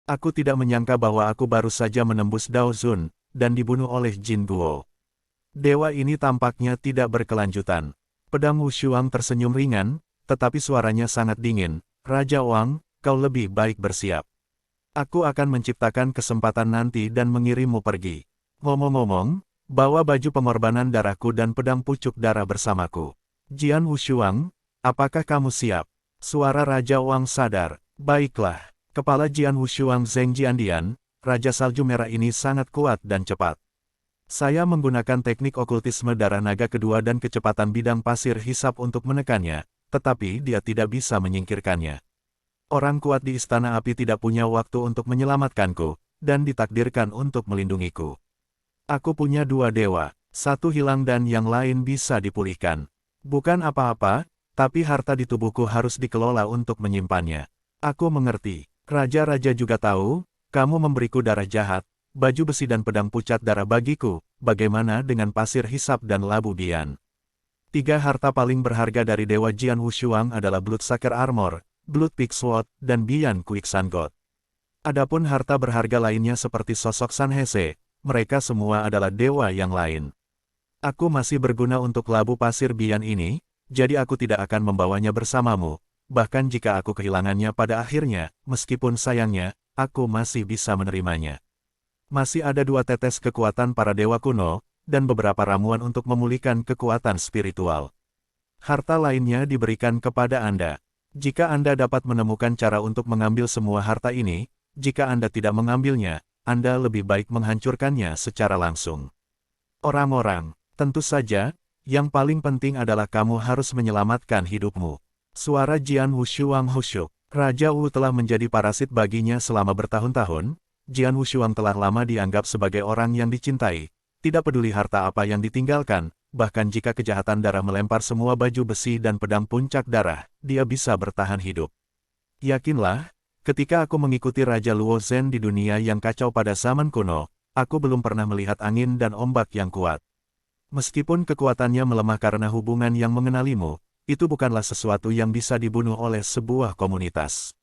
Aku tidak menyangka bahwa aku baru saja menembus Dao Zun, dan dibunuh oleh Jin Guo. Dewa ini tampaknya tidak berkelanjutan. Pedang Wushuang tersenyum ringan, tetapi suaranya sangat dingin. Raja Wang, kau lebih baik bersiap. Aku akan menciptakan kesempatan nanti dan mengirimmu pergi. Ngomong-ngomong, bawa baju pengorbanan darahku dan pedang pucuk darah bersamaku. Jian Wushuang, apakah kamu siap? Suara Raja Wang sadar. Baiklah, kepala Jian Wushuang Zheng Jiandian, Raja Salju Merah ini sangat kuat dan cepat. Saya menggunakan teknik okultisme darah naga kedua dan kecepatan bidang pasir hisap untuk menekannya, tetapi dia tidak bisa menyingkirkannya. Orang kuat di Istana Api tidak punya waktu untuk menyelamatkanku, dan ditakdirkan untuk melindungiku. Aku punya dua dewa, satu hilang dan yang lain bisa dipulihkan. Bukan apa-apa, tapi harta di tubuhku harus dikelola untuk menyimpannya. Aku mengerti, raja-raja juga tahu, kamu memberiku darah jahat, baju besi dan pedang pucat darah bagiku, bagaimana dengan pasir hisap dan labu Bian? Tiga harta paling berharga dari Dewa Jian Wushuang adalah Bloodsucker Armor, Blood Peak Sword, dan Bian Quicksand God. Adapun harta berharga lainnya seperti sosok San Hese, mereka semua adalah dewa yang lain. Aku masih berguna untuk labu pasir Bian ini, jadi aku tidak akan membawanya bersamamu, bahkan jika aku kehilangannya pada akhirnya, meskipun sayangnya, aku masih bisa menerimanya. Masih ada dua tetes kekuatan para dewa kuno, dan beberapa ramuan untuk memulihkan kekuatan spiritual. Harta lainnya diberikan kepada Anda. Jika Anda dapat menemukan cara untuk mengambil semua harta ini, jika Anda tidak mengambilnya, Anda lebih baik menghancurkannya secara langsung. Orang-orang, tentu saja, yang paling penting adalah kamu harus menyelamatkan hidupmu. Suara Jian Wushuang khusyuk. Raja Wu telah menjadi parasit baginya selama bertahun-tahun. Jian Wushuang telah lama dianggap sebagai orang yang dicintai. Tidak peduli harta apa yang ditinggalkan, bahkan jika kejahatan darah melempar semua baju besi dan pedang puncak darah, dia bisa bertahan hidup. Yakinlah, ketika aku mengikuti Raja Luo Zhen di dunia yang kacau pada zaman kuno, aku belum pernah melihat angin dan ombak yang kuat. Meskipun kekuatannya melemah karena hubungan yang mengenalimu, itu bukanlah sesuatu yang bisa dibunuh oleh sebuah komunitas.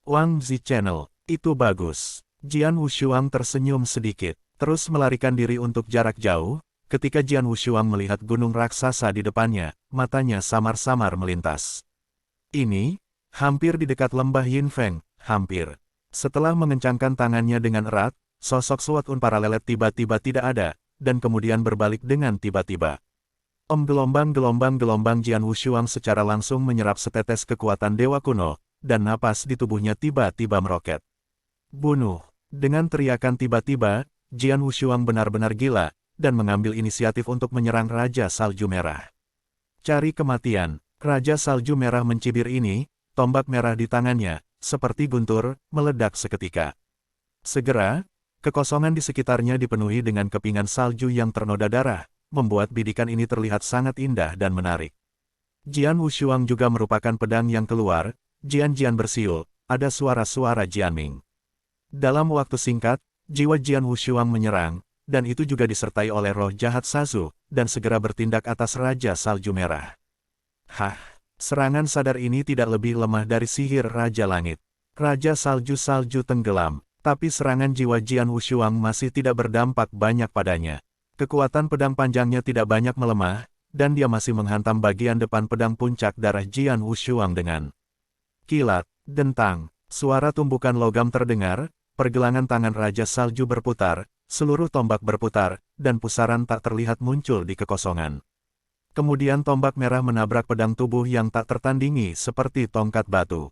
Wang Zi Channel, itu bagus. Jian Wushuang tersenyum sedikit, terus melarikan diri untuk jarak jauh. Ketika Jian Wushuang melihat gunung raksasa di depannya, matanya samar-samar melintas. Ini, hampir di dekat lembah Yinfeng, hampir. Setelah mengencangkan tangannya dengan erat, sosok Sword Unparalleled tiba-tiba tidak ada, dan kemudian berbalik dengan tiba-tiba. Gelombang-gelombang Jian Wushuang secara langsung menyerap setetes kekuatan dewa kuno, dan napas di tubuhnya tiba-tiba meroket. Bunuh! Dengan teriakan tiba-tiba, Jian Wushuang benar-benar gila, dan mengambil inisiatif untuk menyerang Raja Salju Merah. Cari kematian, Raja Salju Merah mencibir ini, tombak merah di tangannya, seperti guntur, meledak seketika. Segera, kekosongan di sekitarnya dipenuhi dengan kepingan salju yang ternoda darah, membuat bidikan ini terlihat sangat indah dan menarik. Jian Wushuang juga merupakan pedang yang keluar, Jian-Jian bersiul, ada suara-suara Jianming. Dalam waktu singkat, jiwa Jian Wushuang menyerang, dan itu juga disertai oleh roh jahat Sazu, dan segera bertindak atas Raja Salju Merah. Hah, serangan sadar ini tidak lebih lemah dari sihir Raja Langit. Raja Salju tenggelam, tapi serangan jiwa Jian Wushuang masih tidak berdampak banyak padanya. Kekuatan pedang panjangnya tidak banyak melemah, dan dia masih menghantam bagian depan pedang puncak darah Jian Wushuang dengan kilat, dentang, suara tumbukan logam terdengar, pergelangan tangan Raja Salju berputar, seluruh tombak berputar, dan pusaran tak terlihat muncul di kekosongan. Kemudian tombak merah menabrak pedang tubuh yang tak tertandingi seperti tongkat batu.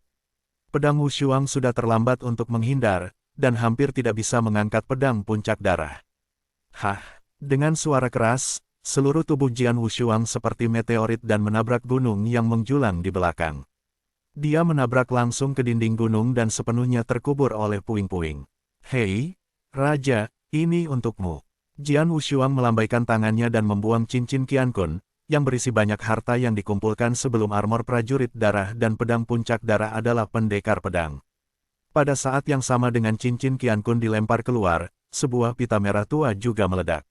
Pedang Wushuang sudah terlambat untuk menghindar, dan hampir tidak bisa mengangkat pedang puncak darah. Hah! Dengan suara keras, seluruh tubuh Jian Wushuang seperti meteorit dan menabrak gunung yang menjulang di belakang. Dia menabrak langsung ke dinding gunung dan sepenuhnya terkubur oleh puing-puing. Hei, Raja! Ini untukmu. Jian Wushuang melambaikan tangannya dan membuang cincin Qiankun, yang berisi banyak harta yang dikumpulkan sebelum armor prajurit darah dan pedang puncak darah adalah pendekar pedang. Pada saat yang sama dengan cincin Qiankun dilempar keluar, sebuah pita merah tua juga meledak.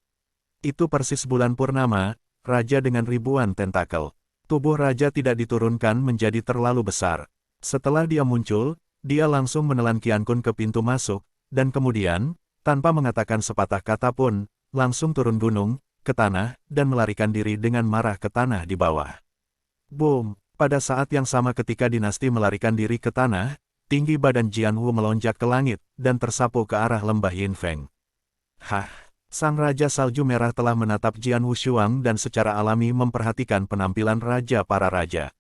Itu persis bulan purnama, raja dengan ribuan tentakel. Tubuh raja tidak diturunkan menjadi terlalu besar. Setelah dia muncul, Dia langsung menelan Qian Kun ke pintu masuk, dan kemudian, tanpa mengatakan sepatah kata pun, langsung turun gunung, ke tanah, dan melarikan diri dengan marah ke tanah di bawah. Boom! Pada saat yang sama ketika dinasti melarikan diri ke tanah, tinggi badan Jian Wu melonjak ke langit, dan tersapu ke arah lembah Yinfeng. Hah! Sang Raja Salju Merah telah menatap Jian Wu Shuang dan secara alami memperhatikan penampilan Raja para Raja.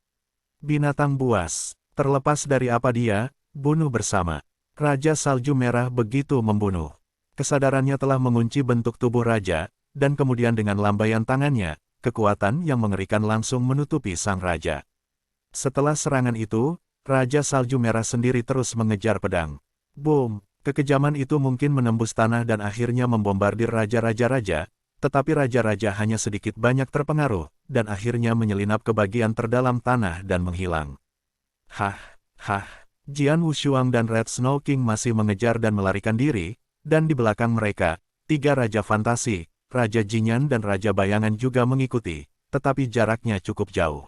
Binatang buas, terlepas dari apa dia, bunuh bersama. Raja Salju Merah begitu membunuh. Kesadarannya telah mengunci bentuk tubuh Raja, dan kemudian dengan lambaian tangannya, kekuatan yang mengerikan langsung menutupi sang Raja. Setelah serangan itu, Raja Salju Merah sendiri terus mengejar pedang. Boom! Kekejaman itu mungkin menembus tanah dan akhirnya membombardir raja-raja-raja, tetapi raja-raja hanya sedikit banyak terpengaruh, dan akhirnya menyelinap ke bagian terdalam tanah dan menghilang. Hah! Hah! Jian Wu Shuang dan Red Snow King masih mengejar dan melarikan diri, dan di belakang mereka, 3 Raja Fantasi, Raja Jinyan dan Raja Bayangan juga mengikuti, tetapi jaraknya cukup jauh.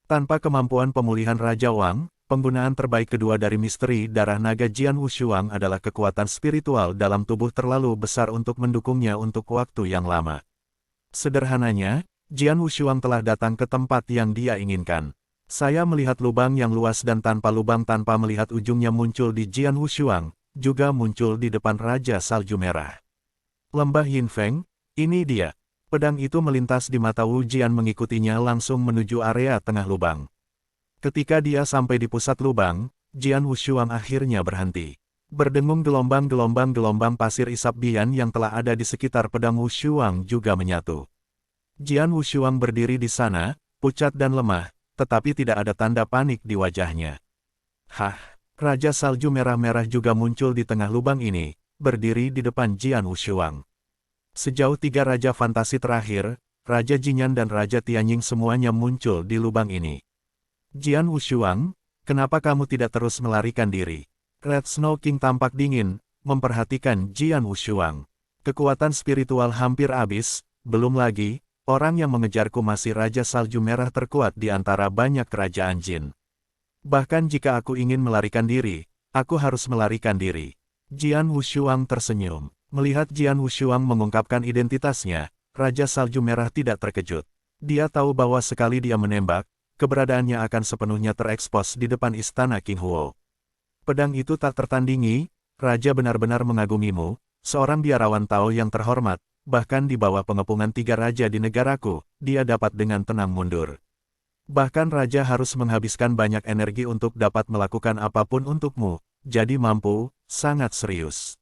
Tanpa kemampuan pemulihan Raja Wang, penggunaan terbaik kedua dari misteri darah naga Jian Wu Shuang adalah kekuatan spiritual dalam tubuh terlalu besar untuk mendukungnya untuk waktu yang lama. Sederhananya, Jian Wu Shuang telah datang ke tempat yang dia inginkan. Saya melihat lubang yang luas dan tanpa lubang tanpa melihat ujungnya muncul di Jian Wu Shuang, juga muncul di depan Raja Salju Merah. Lembah Yinfeng, ini dia. Pedang itu melintas di mata Wu Jian mengikutinya langsung menuju area tengah lubang. Ketika dia sampai di pusat lubang, Jian Wu Shuang akhirnya berhenti. Berdengung gelombang pasir isap Bian yang telah ada di sekitar pedang Wu Shuang juga menyatu. Jian Wu Shuang berdiri di sana, pucat dan lemah, tetapi tidak ada tanda panik di wajahnya. Hah! Raja Salju Merah-Merah juga muncul di tengah lubang ini, berdiri di depan Jian Wu Shuang. Sejauh 3 Raja Fantasi terakhir, Raja Jinyan dan Raja Tianying semuanya muncul di lubang ini. Jian Wu Shuang, kenapa kamu tidak terus melarikan diri? Red Snow King tampak dingin, memperhatikan Jian Wu Shuang. Kekuatan spiritual hampir habis, belum lagi, orang yang mengejarku masih Raja Salju Merah terkuat di antara banyak kerajaan jin. Bahkan jika aku ingin melarikan diri, aku harus melarikan diri. Jian Wu Shuang tersenyum. Melihat Jian Wu Shuang mengungkapkan identitasnya, Raja Salju Merah tidak terkejut. Dia tahu bahwa sekali dia menembak, keberadaannya akan sepenuhnya terekspos di depan istana King Huo. Pedang itu tak tertandingi, Raja benar-benar mengagumimu, seorang biarawan Tao yang terhormat. Bahkan di bawah pengepungan 3 raja di negaraku, dia dapat dengan tenang mundur. Bahkan raja harus menghabiskan banyak energi untuk dapat melakukan apapun untukmu, jadi mampu, sangat serius.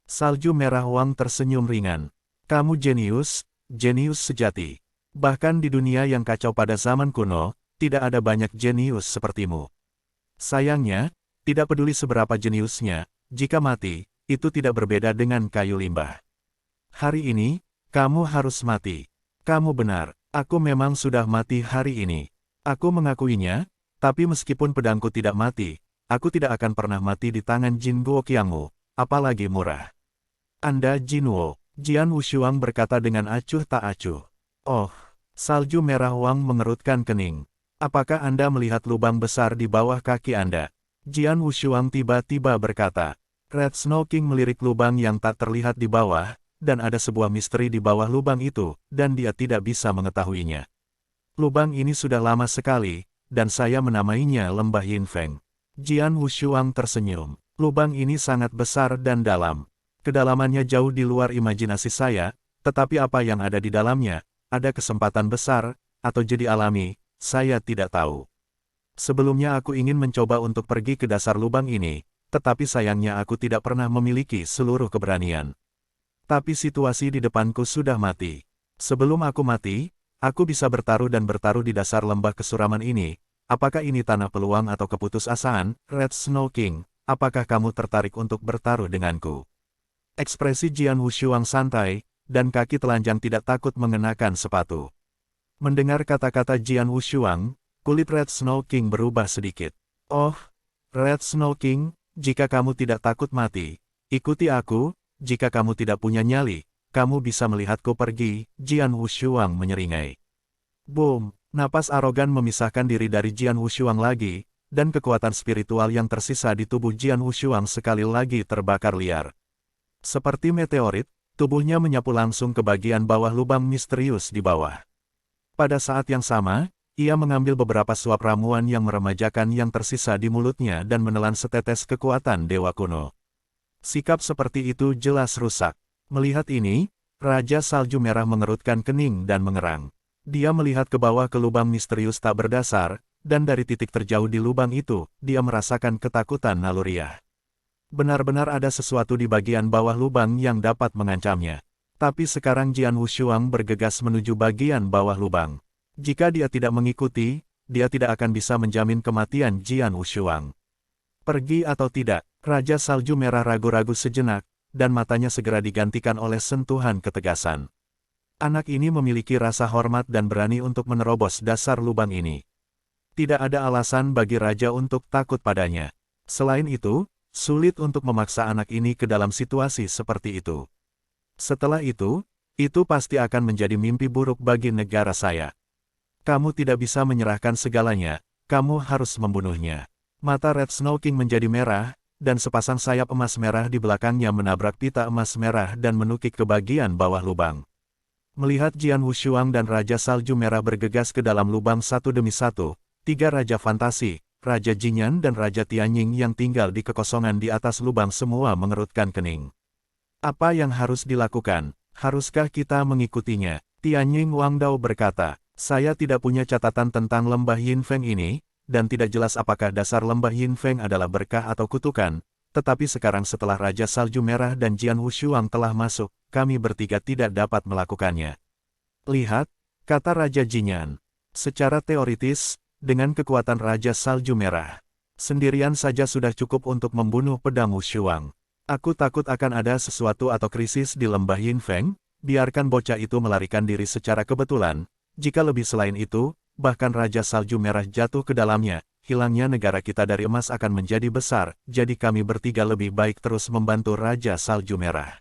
Salju Merah Wang tersenyum ringan. Kamu jenius sejati. Bahkan di dunia yang kacau pada zaman kuno, tidak ada banyak jenius sepertimu. Sayangnya, tidak peduli seberapa jeniusnya, jika mati, itu tidak berbeda dengan kayu limbah. Hari ini, kamu harus mati. Kamu benar, aku memang sudah mati hari ini. Aku mengakuinya, tapi meskipun pedangku tidak mati, aku tidak akan pernah mati di tangan Jin Guo Qiangmu, apalagi murah. Anda Jin Wo, Jian Wu Shuang berkata dengan acuh tak acuh. Oh, Salju Merah Wang mengerutkan kening. Apakah Anda melihat lubang besar di bawah kaki Anda? Jian Wu Shuang tiba-tiba berkata. Red Snow King melirik lubang yang tak terlihat di bawah, dan ada sebuah misteri di bawah lubang itu, dan dia tidak bisa mengetahuinya. Lubang ini sudah lama sekali, dan saya menamainya Lembah Yinfeng. Jian Wu Shuang tersenyum. Lubang ini sangat besar dan dalam. Kedalamannya jauh di luar imajinasi saya, tetapi apa yang ada di dalamnya, ada kesempatan besar, atau jadi alami, saya tidak tahu. Sebelumnya aku ingin mencoba untuk pergi ke dasar lubang ini, tetapi sayangnya aku tidak pernah memiliki seluruh keberanian. Tapi situasi di depanku sudah mati. Sebelum aku mati, aku bisa bertaruh di dasar lembah kesuraman ini. Apakah ini tanah peluang atau keputusasaan, Red Snow King? Apakah kamu tertarik untuk bertaruh denganku? Ekspresi Jian Wu Shuang santai, dan kaki telanjang tidak takut mengenakan sepatu. Mendengar kata-kata Jian Wu Shuang, kulit Red Snow King berubah sedikit. Oh, Red Snow King, jika kamu tidak takut mati, ikuti aku. Jika kamu tidak punya nyali, kamu bisa melihatku pergi, Jian Wu Shuang menyeringai. Boom! Napas arogan memisahkan diri dari Jian Wu Shuang lagi, dan kekuatan spiritual yang tersisa di tubuh Jian Wushuang sekali lagi terbakar liar. Seperti meteorit, tubuhnya menyapu langsung ke bagian bawah lubang misterius di bawah. Pada saat yang sama, ia mengambil beberapa suap ramuan yang meremajakan yang tersisa di mulutnya dan menelan setetes kekuatan dewa kuno. Sikap seperti itu jelas rusak. Melihat ini, Raja Salju Merah mengerutkan kening dan mengerang. Dia melihat ke bawah ke lubang misterius tak berdasar, dan dari titik terjauh di lubang itu, dia merasakan ketakutan naluriah. Benar-benar ada sesuatu di bagian bawah lubang yang dapat mengancamnya. Tapi sekarang Jian Wushuang bergegas menuju bagian bawah lubang. Jika dia tidak mengikuti, dia tidak akan bisa menjamin kematian Jian Wushuang. Pergi atau tidak, Raja Salju Merah ragu-ragu sejenak, dan matanya segera digantikan oleh sentuhan ketegasan. Anak ini memiliki rasa hormat dan berani untuk menerobos dasar lubang ini. Tidak ada alasan bagi Raja untuk takut padanya. Selain itu, sulit untuk memaksa anak ini ke dalam situasi seperti itu. Setelah itu pasti akan menjadi mimpi buruk bagi negara saya. Kamu tidak bisa menyerahkan segalanya, kamu harus membunuhnya. Mata Red Snow King menjadi merah, dan sepasang sayap emas merah di belakangnya menabrak pita emas merah dan menukik ke bagian bawah lubang. Melihat Jian Wushuang dan Raja Salju Merah bergegas ke dalam lubang satu demi satu, tiga Raja Fantasi, Raja Jinyan dan Raja Tianying yang tinggal di kekosongan di atas lubang semua mengerutkan kening. Apa yang harus dilakukan? Haruskah kita mengikutinya? Tianying Wangdao berkata, saya tidak punya catatan tentang lembah Yinfeng ini, dan tidak jelas apakah dasar lembah Yinfeng adalah berkah atau kutukan, tetapi sekarang setelah Raja Salju Merah dan Jian Wushuang telah masuk, kami bertiga tidak dapat melakukannya. Lihat, kata Raja Jinyan. Secara teoritis, dengan kekuatan Raja Salju Merah, sendirian saja sudah cukup untuk membunuh pedang Wushuang. Aku takut akan ada sesuatu atau krisis di lembah Yinfeng, biarkan bocah itu melarikan diri secara kebetulan. Jika lebih selain itu, bahkan Raja Salju Merah jatuh ke dalamnya, hilangnya negara kita dari emas akan menjadi besar, jadi kami bertiga lebih baik terus membantu Raja Salju Merah.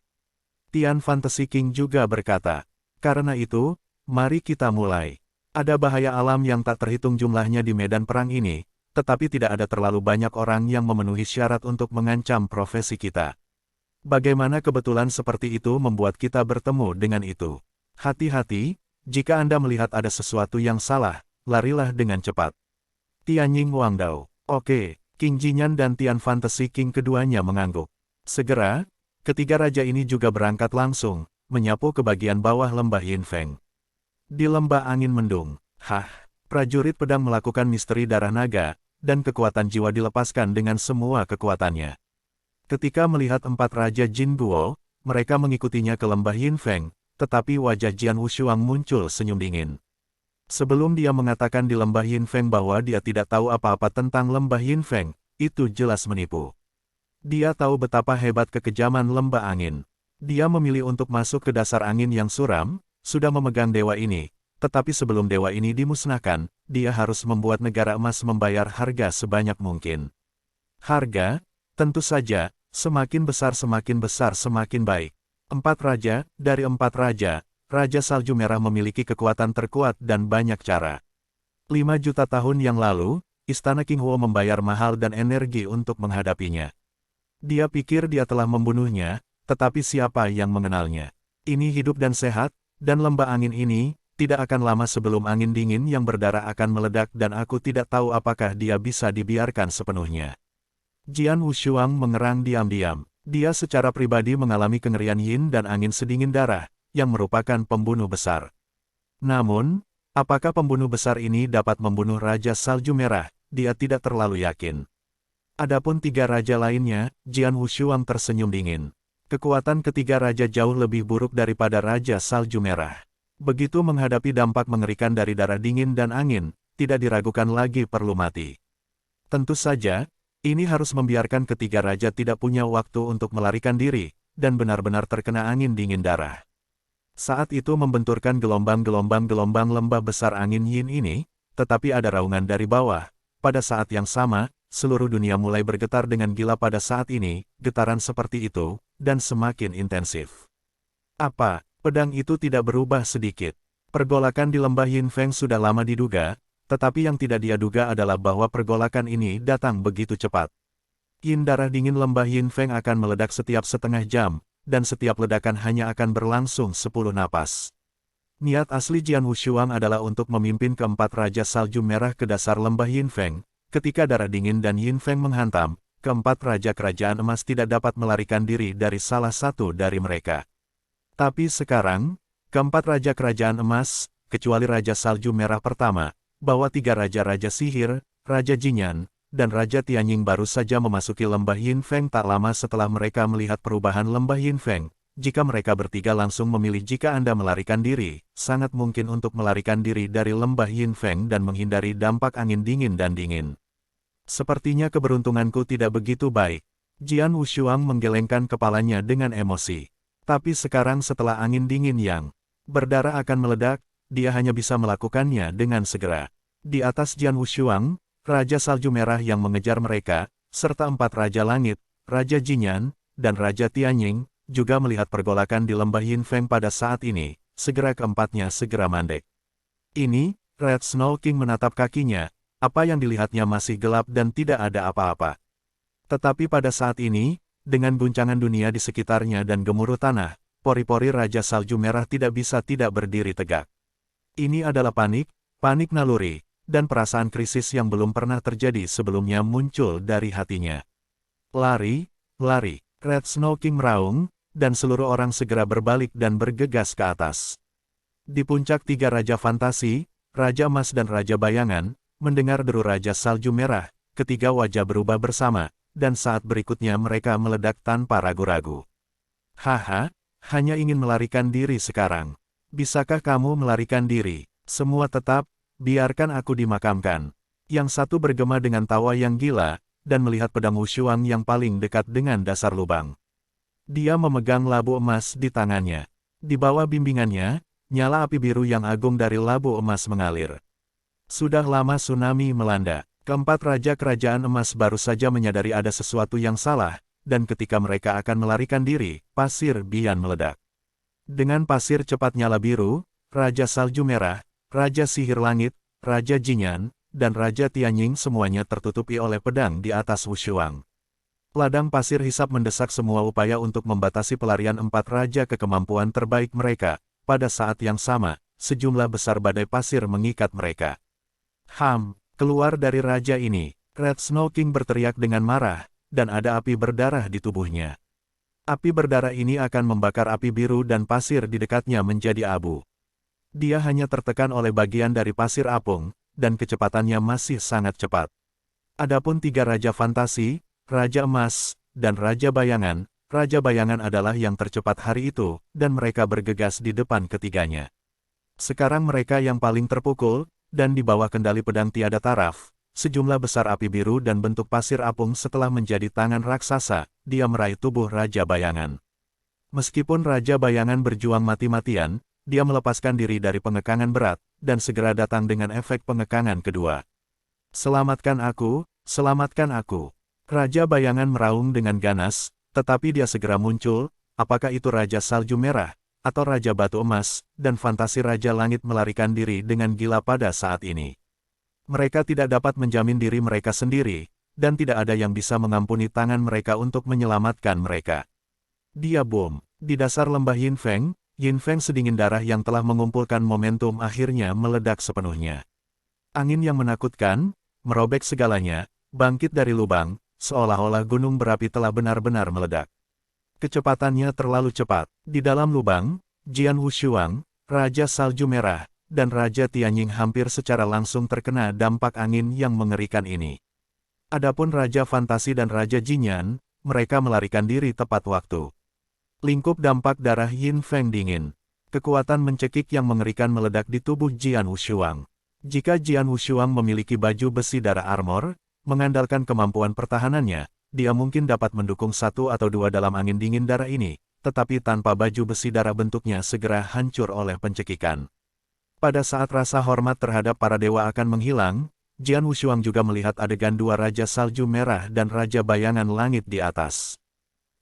Tian Fantasy King juga berkata, karena itu, mari kita mulai. Ada bahaya alam yang tak terhitung jumlahnya di medan perang ini, tetapi tidak ada terlalu banyak orang yang memenuhi syarat untuk mengancam profesi kita. Bagaimana kebetulan seperti itu membuat kita bertemu dengan itu? Hati-hati, jika Anda melihat ada sesuatu yang salah, larilah dengan cepat. Tianying Wangdao. Oke, King Jinyan dan Tian Fantasy King keduanya mengangguk. Segera, ketiga raja ini juga berangkat langsung, menyapu ke bagian bawah lembah Yinfeng. Di lembah angin mendung, prajurit pedang melakukan misteri darah naga, dan kekuatan jiwa dilepaskan dengan semua kekuatannya. Ketika melihat empat raja Jin Guo, mereka mengikutinya ke lembah Yinfeng, tetapi wajah Jian Wushuang muncul senyum dingin. Sebelum dia mengatakan di lembah Yinfeng bahwa dia tidak tahu apa-apa tentang lembah Yinfeng, itu jelas menipu. Dia tahu betapa hebat kekejaman lembah angin. Dia memilih untuk masuk ke dasar angin yang suram, sudah memegang dewa ini, tetapi sebelum dewa ini dimusnahkan, dia harus membuat negara emas membayar harga sebanyak mungkin. Harga? Tentu saja, semakin besar semakin baik. Dari empat raja, Raja Salju Merah memiliki kekuatan terkuat dan banyak cara. 5 juta tahun yang lalu, Istana King Huo membayar mahal dan energi untuk menghadapinya. Dia pikir dia telah membunuhnya, tetapi siapa yang mengenalnya? Ini hidup dan sehat, dan lembah angin ini, tidak akan lama sebelum angin dingin yang berdarah akan meledak dan aku tidak tahu apakah dia bisa dibiarkan sepenuhnya. Jian Wushuang mengerang diam-diam. Dia secara pribadi mengalami kengerian yin dan angin sedingin darah, yang merupakan pembunuh besar. Namun, apakah pembunuh besar ini dapat membunuh Raja Salju Merah? Dia tidak terlalu yakin. Adapun tiga raja lainnya, Jian Wushuang tersenyum dingin. Kekuatan ketiga raja jauh lebih buruk daripada Raja Salju Merah. Begitu menghadapi dampak mengerikan dari darah dingin dan angin, tidak diragukan lagi perlu mati. Tentu saja, ini harus membiarkan ketiga raja tidak punya waktu untuk melarikan diri, dan benar-benar terkena angin dingin darah. Saat itu membenturkan gelombang lembah besar angin yin ini, tetapi ada raungan dari bawah. Pada saat yang sama, seluruh dunia mulai bergetar dengan gila pada saat ini, getaran seperti itu, dan semakin intensif. Apa, pedang itu tidak berubah sedikit? Pergolakan di lembah Yinfeng sudah lama diduga, Tetapi yang tidak dia duga adalah bahwa pergolakan ini datang begitu cepat. Yin darah dingin lembah Yin Feng akan meledak setiap setengah jam, dan setiap ledakan hanya akan berlangsung 10 napas. Niat asli Jian Wushuang adalah untuk memimpin keempat Raja Salju Merah ke dasar lembah Yin Feng. Ketika darah dingin dan Yin Feng menghantam, keempat Raja Kerajaan Emas tidak dapat melarikan diri dari salah satu dari mereka. Tapi sekarang, keempat Raja Kerajaan Emas, kecuali Raja Salju Merah pertama, bahwa tiga Raja-Raja Sihir, Raja Jinyan, dan Raja Tianying baru saja memasuki lembah Yin Feng tak lama setelah mereka melihat perubahan lembah Yin Feng. Jika mereka bertiga langsung memilih jika Anda melarikan diri, sangat mungkin untuk melarikan diri dari lembah Yin Feng dan menghindari dampak angin dingin dan dingin. Sepertinya keberuntunganku tidak begitu baik. Jian Wushuang menggelengkan kepalanya dengan emosi. Tapi sekarang setelah angin dingin yang berdarah akan meledak, dia hanya bisa melakukannya dengan segera. Di atas Jian Wushuang, Raja Salju Merah yang mengejar mereka, serta empat Raja Langit, Raja Jinyan, dan Raja Tianying, juga melihat pergolakan di lembah Yin Feng pada saat ini, segera keempatnya segera mandek. Ini, Red Snow King menatap kakinya, apa yang dilihatnya masih gelap dan tidak ada apa-apa. Tetapi pada saat ini, dengan guncangan dunia di sekitarnya dan gemuruh tanah, pori-pori Raja Salju Merah tidak bisa tidak berdiri tegak. Ini adalah panik naluri, dan perasaan krisis yang belum pernah terjadi sebelumnya muncul dari hatinya. Lari, lari, Red Snow King meraung, dan seluruh orang segera berbalik dan bergegas ke atas. Di puncak tiga Raja Fantasi, Raja Emas dan Raja Bayangan, mendengar deru Raja Salju Merah, ketiga wajah berubah bersama, dan saat berikutnya mereka meledak tanpa ragu-ragu. Haha, hanya ingin melarikan diri sekarang. Bisakah kamu melarikan diri? Semua tetap, biarkan aku dimakamkan. Yang satu bergema dengan tawa yang gila, dan melihat pedang Wushuang yang paling dekat dengan dasar lubang. Dia memegang labu emas di tangannya. Di bawah bimbingannya, nyala api biru yang agung dari labu emas mengalir. Sudah lama tsunami melanda. Keempat Raja Kerajaan Emas baru saja menyadari ada sesuatu yang salah, dan ketika mereka akan melarikan diri, pasir Bian meledak. Dengan pasir cepat nyala biru, Raja Salju Merah, Raja Sihir Langit, Raja Jinyan, dan Raja Tianying semuanya tertutupi oleh pedang di atas Wushuang. Ladang pasir hisap mendesak semua upaya untuk membatasi pelarian empat raja ke kemampuan terbaik mereka. Pada saat yang sama, sejumlah besar badai pasir mengikat mereka. Keluar dari raja ini, Red Snow King berteriak dengan marah, dan ada api berdarah di tubuhnya. Api berdarah ini akan membakar api biru dan pasir di dekatnya menjadi abu. Dia hanya tertekan oleh bagian dari pasir apung, dan kecepatannya masih sangat cepat. Adapun tiga Raja Fantasi, Raja Emas, dan Raja Bayangan adalah yang tercepat hari itu, dan mereka bergegas di depan ketiganya. Sekarang mereka yang paling terpukul, dan di bawah kendali pedang tiada taraf, sejumlah besar api biru dan bentuk pasir apung setelah menjadi tangan raksasa, dia meraih tubuh Raja Bayangan. Meskipun Raja Bayangan berjuang mati-matian, dia melepaskan diri dari pengekangan berat, dan segera datang dengan efek pengekangan kedua. Selamatkan aku, selamatkan aku. Raja Bayangan meraung dengan ganas, tetapi dia segera muncul, apakah itu Raja Salju Merah, atau Raja Batu Emas, dan fantasi Raja Langit melarikan diri dengan gila pada saat ini. Mereka tidak dapat menjamin diri mereka sendiri, dan tidak ada yang bisa mengampuni tangan mereka untuk menyelamatkan mereka. Dia bom. Di dasar lembah Yin Feng sedingin darah yang telah mengumpulkan momentum akhirnya meledak sepenuhnya. Angin yang menakutkan, merobek segalanya, bangkit dari lubang, seolah-olah gunung berapi telah benar-benar meledak. Kecepatannya terlalu cepat. Di dalam lubang, Jian Wushuang, Raja Salju Merah, dan Raja Tianying hampir secara langsung terkena dampak angin yang mengerikan ini. Adapun Raja Fantasi dan Raja Jinyan, mereka melarikan diri tepat waktu. Lingkup dampak darah Yin Feng dingin. Kekuatan mencekik yang mengerikan meledak di tubuh Jian Wushuang. Jika Jian Wushuang memiliki baju besi darah armor, mengandalkan kemampuan pertahanannya, dia mungkin dapat mendukung satu atau dua dalam angin dingin darah ini, tetapi tanpa baju besi darah bentuknya segera hancur oleh pencekikan. Pada saat rasa hormat terhadap para dewa akan menghilang, Jian Wushuang juga melihat adegan dua Raja Salju Merah dan Raja Bayangan Langit di atas.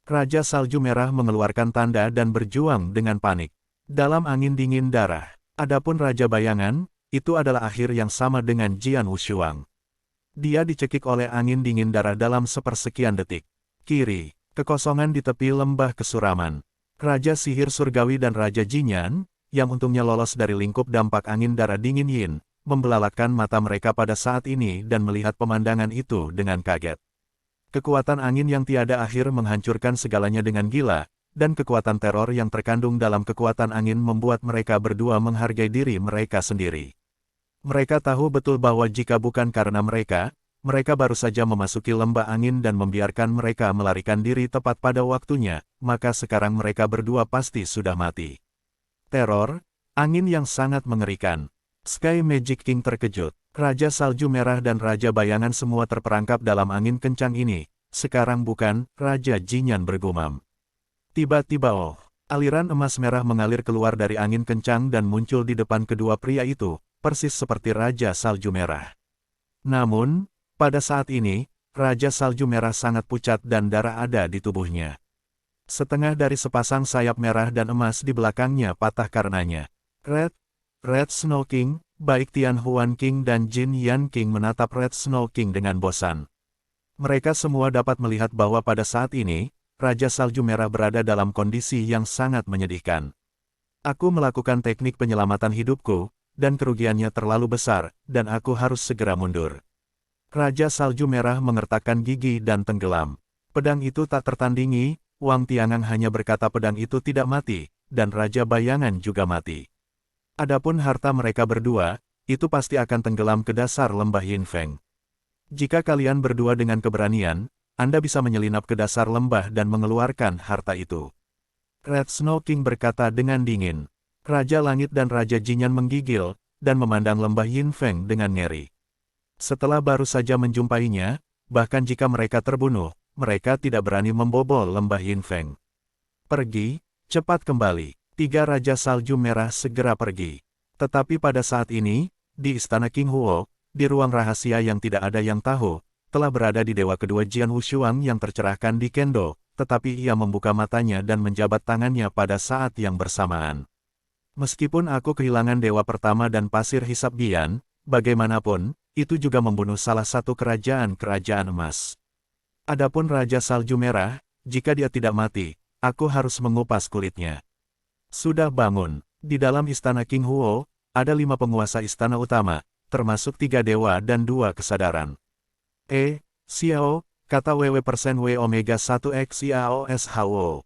Raja Salju Merah mengeluarkan tanda dan berjuang dengan panik. Dalam angin dingin darah. Adapun Raja Bayangan, itu adalah akhir yang sama dengan Jian Wushuang. Dia dicekik oleh angin dingin darah dalam sepersekian detik. Kiri, kekosongan di tepi lembah kesuraman. Raja sihir surgawi dan Raja Jinyan, yang untungnya lolos dari lingkup dampak angin darah dingin Yin, membelalakan mata mereka pada saat ini dan melihat pemandangan itu dengan kaget. Kekuatan angin yang tiada akhir menghancurkan segalanya dengan gila, dan kekuatan teror yang terkandung dalam kekuatan angin membuat mereka berdua menghargai diri mereka sendiri. Mereka tahu betul bahwa jika bukan karena mereka baru saja memasuki lembah angin dan membiarkan mereka melarikan diri tepat pada waktunya, maka sekarang mereka berdua pasti sudah mati. Teror, angin yang sangat mengerikan. Sky Magic King terkejut. Raja Salju Merah dan Raja Bayangan semua terperangkap dalam angin kencang ini. Sekarang bukan, Raja Jinyan bergumam. Tiba-tiba aliran emas merah mengalir keluar dari angin kencang dan muncul di depan kedua pria itu, persis seperti Raja Salju Merah. Namun, pada saat ini, Raja Salju Merah sangat pucat dan darah ada di tubuhnya. Setengah dari sepasang sayap merah dan emas di belakangnya patah karenanya. Red Snow King, baik Tian Huan King dan Jin Yan King menatap Red Snow King dengan bosan. Mereka semua dapat melihat bahwa pada saat ini, Raja Salju Merah berada dalam kondisi yang sangat menyedihkan. Aku melakukan teknik penyelamatan hidupku, dan kerugiannya terlalu besar, dan aku harus segera mundur. Raja Salju Merah mengertakkan gigi dan tenggelam. Pedang itu tak tertandingi, Wang Tiangang hanya berkata pedang itu tidak mati, dan Raja Bayangan juga mati. Adapun harta mereka berdua, itu pasti akan tenggelam ke dasar lembah Yinfeng. Jika kalian berdua dengan keberanian, Anda bisa menyelinap ke dasar lembah dan mengeluarkan harta itu. Red Snow King berkata dengan dingin. Raja Langit dan Raja Jinyan menggigil, dan memandang lembah Yinfeng dengan ngeri. Setelah baru saja menjumpainya, bahkan jika mereka terbunuh, mereka tidak berani membobol lembah Yinfeng. Pergi, cepat kembali. 3 Raja Salju Merah segera pergi. Tetapi pada saat ini, di Istana King Huo, di ruang rahasia yang tidak ada yang tahu, telah berada di dewa kedua Jian Wushuang yang tercerahkan di Kendo, tetapi ia membuka matanya dan menjabat tangannya pada saat yang bersamaan. Meskipun aku kehilangan dewa pertama dan pasir hisap Bian, bagaimanapun, itu juga membunuh salah satu kerajaan emas. Adapun Raja Salju Merah, jika dia tidak mati, aku harus mengupas kulitnya. Sudah bangun. Di dalam Istana King Huo, ada 5 penguasa istana utama, termasuk 3 dewa dan 2 kesadaran. Xiao, kata WW% W Omega 1X IAOSHO.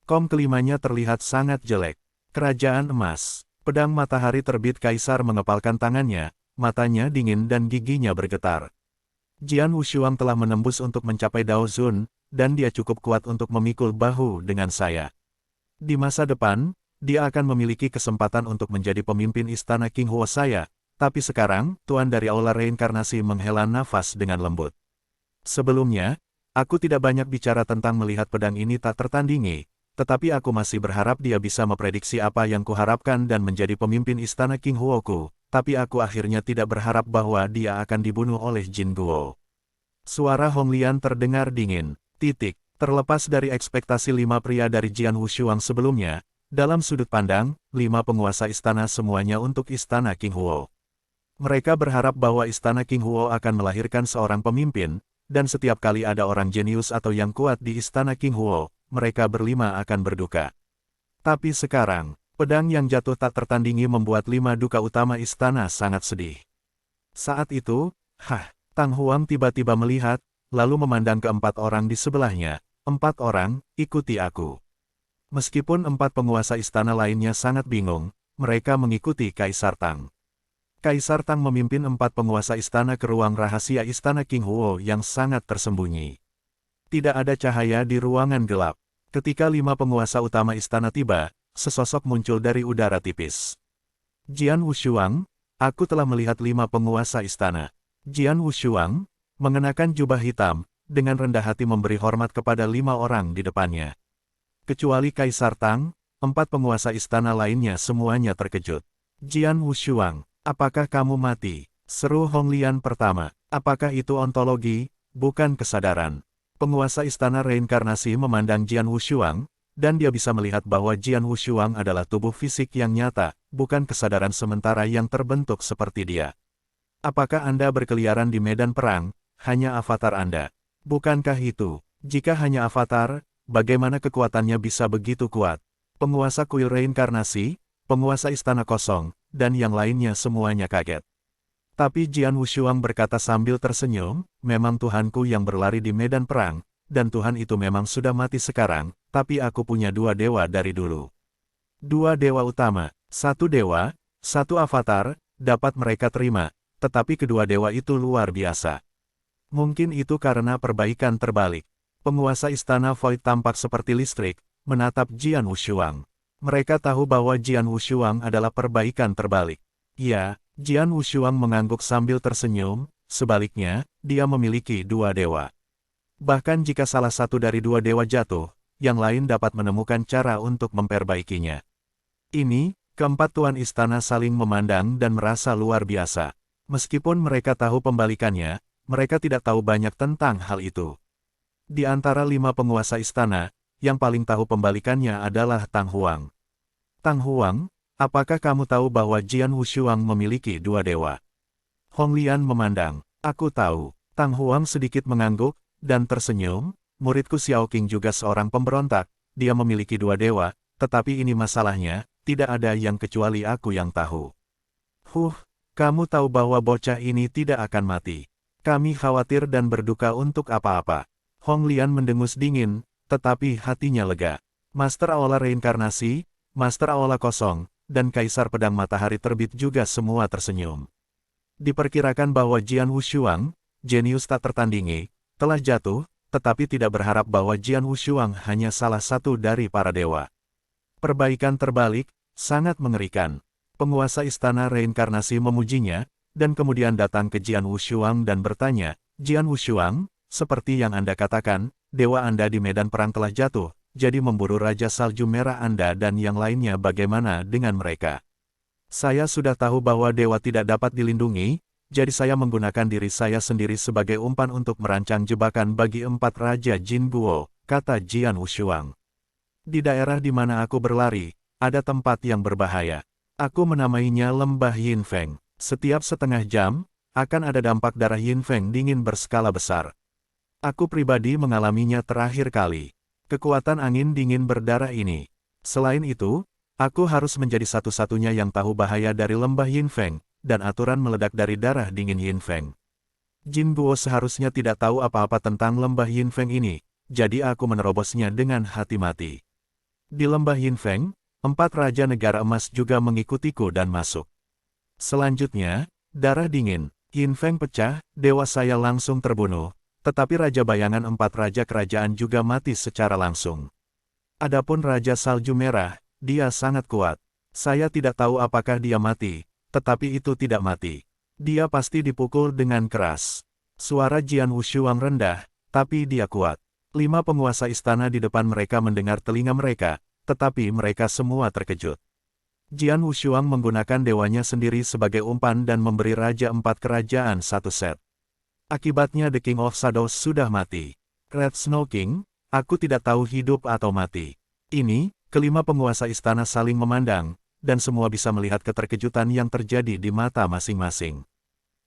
Kelimanya terlihat sangat jelek. Kerajaan emas. Pedang matahari terbit kaisar mengepalkan tangannya, matanya dingin dan giginya bergetar. Jian Wushuang telah menembus untuk mencapai Dao Zun, dan dia cukup kuat untuk memikul bahu dengan saya. Di masa depan, dia akan memiliki kesempatan untuk menjadi pemimpin istana King Huo saya, tapi sekarang, Tuan dari Aula Reinkarnasi menghela nafas dengan lembut. Sebelumnya, aku tidak banyak bicara tentang melihat pedang ini tak tertandingi, tetapi aku masih berharap dia bisa memprediksi apa yang kuharapkan dan menjadi pemimpin istana King Huo-ku, tapi aku akhirnya tidak berharap bahwa dia akan dibunuh oleh Jin Guo. Suara Hong Lian terdengar dingin. Terlepas dari ekspektasi 5 pria dari Jian Wushuang sebelumnya, dalam sudut pandang, 5 penguasa istana semuanya untuk istana King Huo. Mereka berharap bahwa istana King Huo akan melahirkan seorang pemimpin, dan setiap kali ada orang jenius atau yang kuat di istana King Huo, mereka berlima akan berduka. Tapi sekarang, pedang yang jatuh tak tertandingi membuat 5 duka utama istana sangat sedih. Saat itu, Tang Huang tiba-tiba melihat, lalu memandang ke 4 orang di sebelahnya. 4 orang, ikuti aku. Meskipun 4 penguasa istana lainnya sangat bingung, mereka mengikuti Kaisar Tang. Kaisar Tang memimpin 4 penguasa istana ke ruang rahasia istana King Huo yang sangat tersembunyi. Tidak ada cahaya di ruangan gelap. Ketika 5 penguasa utama istana tiba, sesosok muncul dari udara tipis. Jian Wushuang, aku telah melihat 5 penguasa istana. Jian Wushuang, mengenakan jubah hitam, dengan rendah hati memberi hormat kepada 5 orang di depannya. Kecuali Kaisar Tang, 4 penguasa istana lainnya semuanya terkejut. Jian Wushuang, apakah kamu mati? Seru Hong Lian pertama. Apakah itu ontologi, bukan kesadaran? Penguasa istana reinkarnasi memandang Jian Wushuang, dan dia bisa melihat bahwa Jian Wushuang adalah tubuh fisik yang nyata, bukan kesadaran sementara yang terbentuk seperti dia. Apakah Anda berkeliaran di medan perang, hanya avatar Anda? Bukankah itu? Jika hanya avatar, bagaimana kekuatannya bisa begitu kuat? Penguasa kuil reinkarnasi, penguasa istana kosong, dan yang lainnya semuanya kaget. Tapi Jian Wushuang berkata sambil tersenyum, memang Tuhanku yang berlari di medan perang, dan Tuhan itu memang sudah mati sekarang, tapi aku punya dua dewa dari dulu. Dua dewa utama, satu dewa, satu avatar, dapat mereka terima, tetapi kedua dewa itu luar biasa. Mungkin itu karena perbaikan terbalik. Penguasa istana Void tampak seperti listrik, menatap Jian Wushuang. Mereka tahu bahwa Jian Wushuang adalah perbaikan terbalik. Ya, Jian Wushuang mengangguk sambil tersenyum, sebaliknya, dia memiliki dua dewa. Bahkan jika salah satu dari dua dewa jatuh, yang lain dapat menemukan cara untuk memperbaikinya. Ini, keempat tuan istana saling memandang dan merasa luar biasa. Meskipun mereka tahu pembalikannya, mereka tidak tahu banyak tentang hal itu. Di antara 5 penguasa istana, yang paling tahu pembalikannya adalah Tang Huang. Tang Huang, apakah kamu tahu bahwa Jian Wushuang memiliki dua dewa? Hong Lian memandang. Aku tahu. Tang Huang sedikit mengangguk, dan tersenyum. Muridku Xiao Qing juga seorang pemberontak. Dia memiliki dua dewa, tetapi ini masalahnya, tidak ada yang kecuali aku yang tahu. Kamu tahu bahwa bocah ini tidak akan mati. Kami khawatir dan berduka untuk apa-apa. Hong Lian mendengus dingin, tetapi hatinya lega. Master Aula Reinkarnasi, Master Aula Kosong, dan Kaisar Pedang Matahari Terbit juga semua tersenyum. Diperkirakan bahwa Jian Wushuang, jenius tak tertandingi, telah jatuh, tetapi tidak berharap bahwa Jian Wushuang hanya salah satu dari para dewa. Perbaikan terbalik, sangat mengerikan. Penguasa istana reinkarnasi memujinya, dan kemudian datang ke Jian Wushuang dan bertanya, Jian Wushuang, seperti yang Anda katakan, dewa Anda di medan perang telah jatuh, jadi memburu Raja Salju Merah Anda dan yang lainnya bagaimana dengan mereka? Saya sudah tahu bahwa dewa tidak dapat dilindungi, jadi saya menggunakan diri saya sendiri sebagai umpan untuk merancang jebakan bagi 4 Raja Jin Guo, kata Jian Wushuang. Di daerah di mana aku berlari, ada tempat yang berbahaya. Aku menamainya Lembah Yinfeng. Setiap setengah jam, akan ada dampak darah Yinfeng dingin berskala besar. Aku pribadi mengalaminya terakhir kali. Kekuatan angin dingin berdarah ini. Selain itu, aku harus menjadi satu-satunya yang tahu bahaya dari Lembah Yinfeng, dan aturan meledak dari darah dingin Yinfeng. Jin Guo seharusnya tidak tahu apa-apa tentang Lembah Yinfeng ini, jadi aku menerobosnya dengan hati-mati. Di Lembah Yinfeng, 4 Raja Negara Emas juga mengikutiku dan masuk. Selanjutnya, darah dingin, Yinfeng pecah, dewa saya langsung terbunuh, tetapi Raja Bayangan 4 Raja Kerajaan juga mati secara langsung. Adapun Raja Salju Merah, dia sangat kuat. Saya tidak tahu apakah dia mati, tetapi itu tidak mati. Dia pasti dipukul dengan keras. Suara Jian Wushuang rendah, tapi dia kuat. 5 penguasa istana di depan mereka mendengar telinga mereka, tetapi mereka semua terkejut. Jian Wushuang menggunakan dewanya sendiri sebagai umpan dan memberi Raja 4 Kerajaan satu set. Akibatnya The King of Shadows sudah mati. Red Snow King, aku tidak tahu hidup atau mati. Ini, kelima penguasa istana saling memandang, dan semua bisa melihat keterkejutan yang terjadi di mata masing-masing.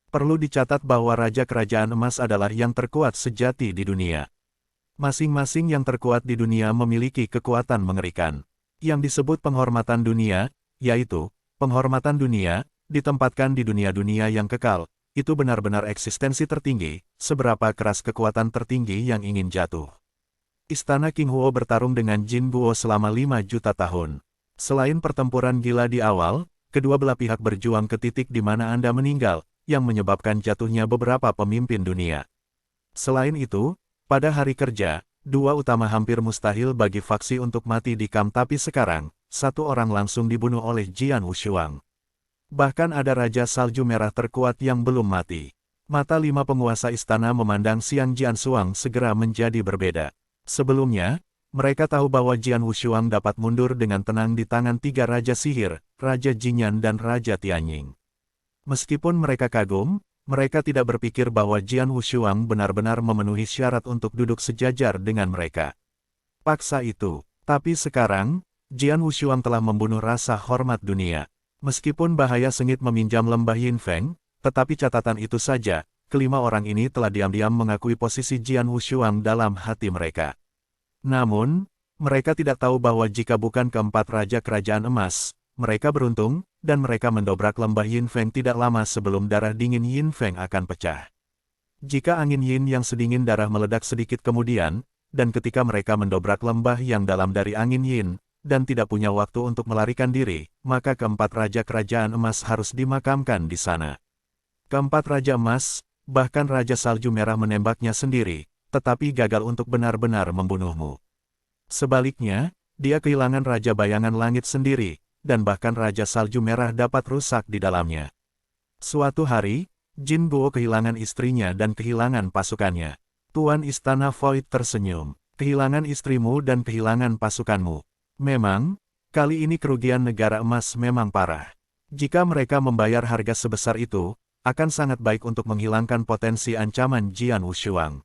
Perlu dicatat bahwa Raja Kerajaan Emas adalah yang terkuat sejati di dunia. Masing-masing yang terkuat di dunia memiliki kekuatan mengerikan. Yang disebut penghormatan dunia, yaitu, penghormatan dunia, ditempatkan di dunia-dunia yang kekal. Itu benar-benar eksistensi tertinggi, seberapa keras kekuatan tertinggi yang ingin jatuh. Istana King Huo bertarung dengan Jin Guo selama 5 juta tahun. Selain pertempuran gila di awal, kedua belah pihak berjuang ke titik di mana Anda meninggal, yang menyebabkan jatuhnya beberapa pemimpin dunia. Selain itu, pada hari kerja, dua utama hampir mustahil bagi faksi untuk mati di kamp, tapi sekarang, satu orang langsung dibunuh oleh Jian Wushuang. Bahkan ada Raja Salju Merah terkuat yang belum mati. Mata 5 penguasa istana memandang Xiang Jiansuang segera menjadi berbeda. Sebelumnya, mereka tahu bahwa Jian Wushuang dapat mundur dengan tenang di tangan 3 Raja Sihir, Raja Jinyan dan Raja Tianying. Meskipun mereka kagum, mereka tidak berpikir bahwa Jian Wushuang benar-benar memenuhi syarat untuk duduk sejajar dengan mereka. Paksa itu, Tapi sekarang, Jian Wushuang telah membunuh rasa hormat dunia. Meskipun bahaya sengit meminjam lembah Yinfeng, tetapi catatan itu saja, kelima orang ini telah diam-diam mengakui posisi Jian Wushuang dalam hati mereka. Namun, mereka tidak tahu bahwa jika bukan keempat raja kerajaan emas, mereka beruntung, dan mereka mendobrak lembah Yinfeng tidak lama sebelum darah dingin Yinfeng akan pecah. Jika angin Yin yang sedingin darah meledak sedikit kemudian, dan ketika mereka mendobrak lembah yang dalam dari angin Yin, dan tidak punya waktu untuk melarikan diri, maka keempat raja kerajaan emas harus dimakamkan di sana. Keempat raja emas, bahkan raja salju merah menembaknya sendiri, tetapi gagal untuk benar-benar membunuhmu. Sebaliknya, dia kehilangan raja bayangan langit sendiri, dan bahkan raja salju merah dapat rusak di dalamnya. Suatu hari, Jin Guo kehilangan istrinya dan kehilangan pasukannya. Tuan Istana Void tersenyum. Kehilangan istrimu dan kehilangan pasukanmu. Memang, kali ini kerugian negara emas memang parah. Jika mereka membayar harga sebesar itu, akan sangat baik untuk menghilangkan potensi ancaman Jian Wushuang.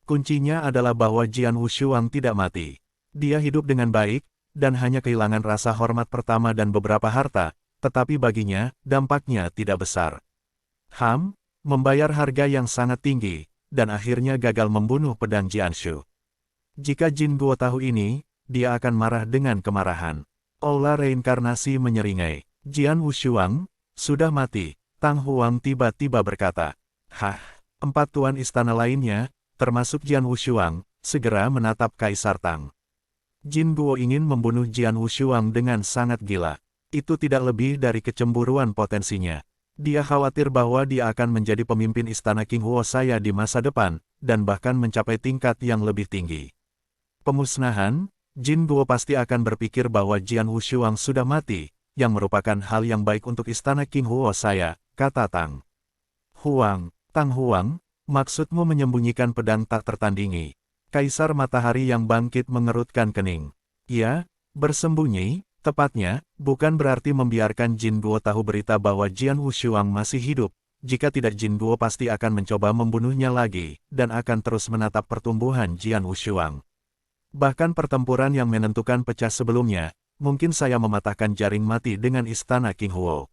Kuncinya adalah bahwa Jian Wushuang tidak mati. Dia hidup dengan baik, dan hanya kehilangan rasa hormat pertama dan beberapa harta, tetapi baginya, dampaknya tidak besar. Membayar harga yang sangat tinggi, dan akhirnya gagal membunuh pedang Jianshu. Jika Jin Guo tahu ini, dia akan marah dengan kemarahan. Aula reinkarnasi menyeringai. Jian Wushuang, sudah mati. Tang Huang tiba-tiba berkata. Empat tuan istana lainnya, termasuk Jian Wushuang, segera menatap Kaisar Tang. Jin Guo ingin membunuh Jian Wushuang dengan sangat gila. Itu tidak lebih dari kecemburuan potensinya. Dia khawatir bahwa dia akan menjadi pemimpin istana King Huo saya di masa depan, dan bahkan mencapai tingkat yang lebih tinggi. Pemusnahan, Jin Guo pasti akan berpikir bahwa Jian Wushuang sudah mati, yang merupakan hal yang baik untuk istana King Huo saya, kata Tang Huang, maksudmu menyembunyikan pedang tak tertandingi. Kaisar Matahari yang bangkit mengerutkan kening. Ya, bersembunyi. Tepatnya, bukan berarti membiarkan Jin Guo tahu berita bahwa Jian Wushuang masih hidup. Jika tidak, Jin Guo pasti akan mencoba membunuhnya lagi, dan akan terus menatap pertumbuhan Jian Wushuang. Bahkan pertempuran yang menentukan pecah sebelumnya, mungkin saya mematahkan jaring mati dengan istana King Huo.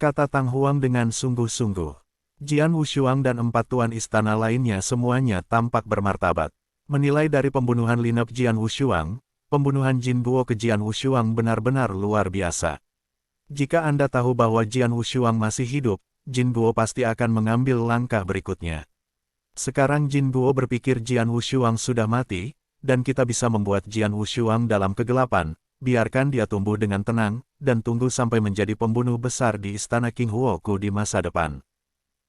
Kata Tang Huang dengan sungguh-sungguh. Jian Wushuang dan empat tuan istana lainnya semuanya tampak bermartabat. Menilai dari pembunuhan lineup Jian Wushuang, pembunuhan Jin Guo ke Jian Wushuang benar-benar luar biasa. Jika Anda tahu bahwa Jian Wushuang masih hidup, Jin Guo pasti akan mengambil langkah berikutnya. Sekarang Jin Guo berpikir Jian Wushuang sudah mati, dan kita bisa membuat Jian Wushuang dalam kegelapan, biarkan dia tumbuh dengan tenang, dan tunggu sampai menjadi pembunuh besar di istana King Huo-ku di masa depan.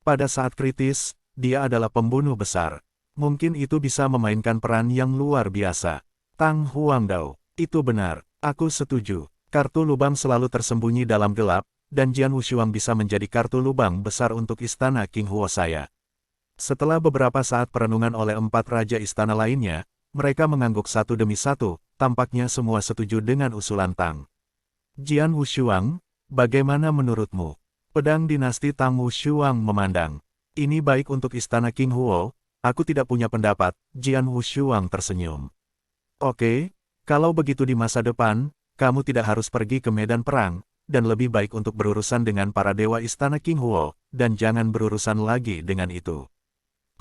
Pada saat kritis, dia adalah pembunuh besar. Mungkin itu bisa memainkan peran yang luar biasa. Tang Huang Dao, itu benar, aku setuju. Kartu lubang selalu tersembunyi dalam gelap, dan Jian Wushuang bisa menjadi kartu lubang besar untuk istana King Huo saya. Setelah beberapa saat perenungan oleh empat raja istana lainnya, mereka mengangguk satu demi satu, tampaknya semua setuju dengan usulan Tang. Jian Wushuang, bagaimana menurutmu? Pedang dinasti Tang Wushuang memandang. Ini baik untuk istana King Huo, aku tidak punya pendapat, Jian Wushuang tersenyum. Oke, kalau begitu di masa depan, kamu tidak harus pergi ke medan perang, dan lebih baik untuk berurusan dengan para dewa istana King Huo, dan jangan berurusan lagi dengan itu.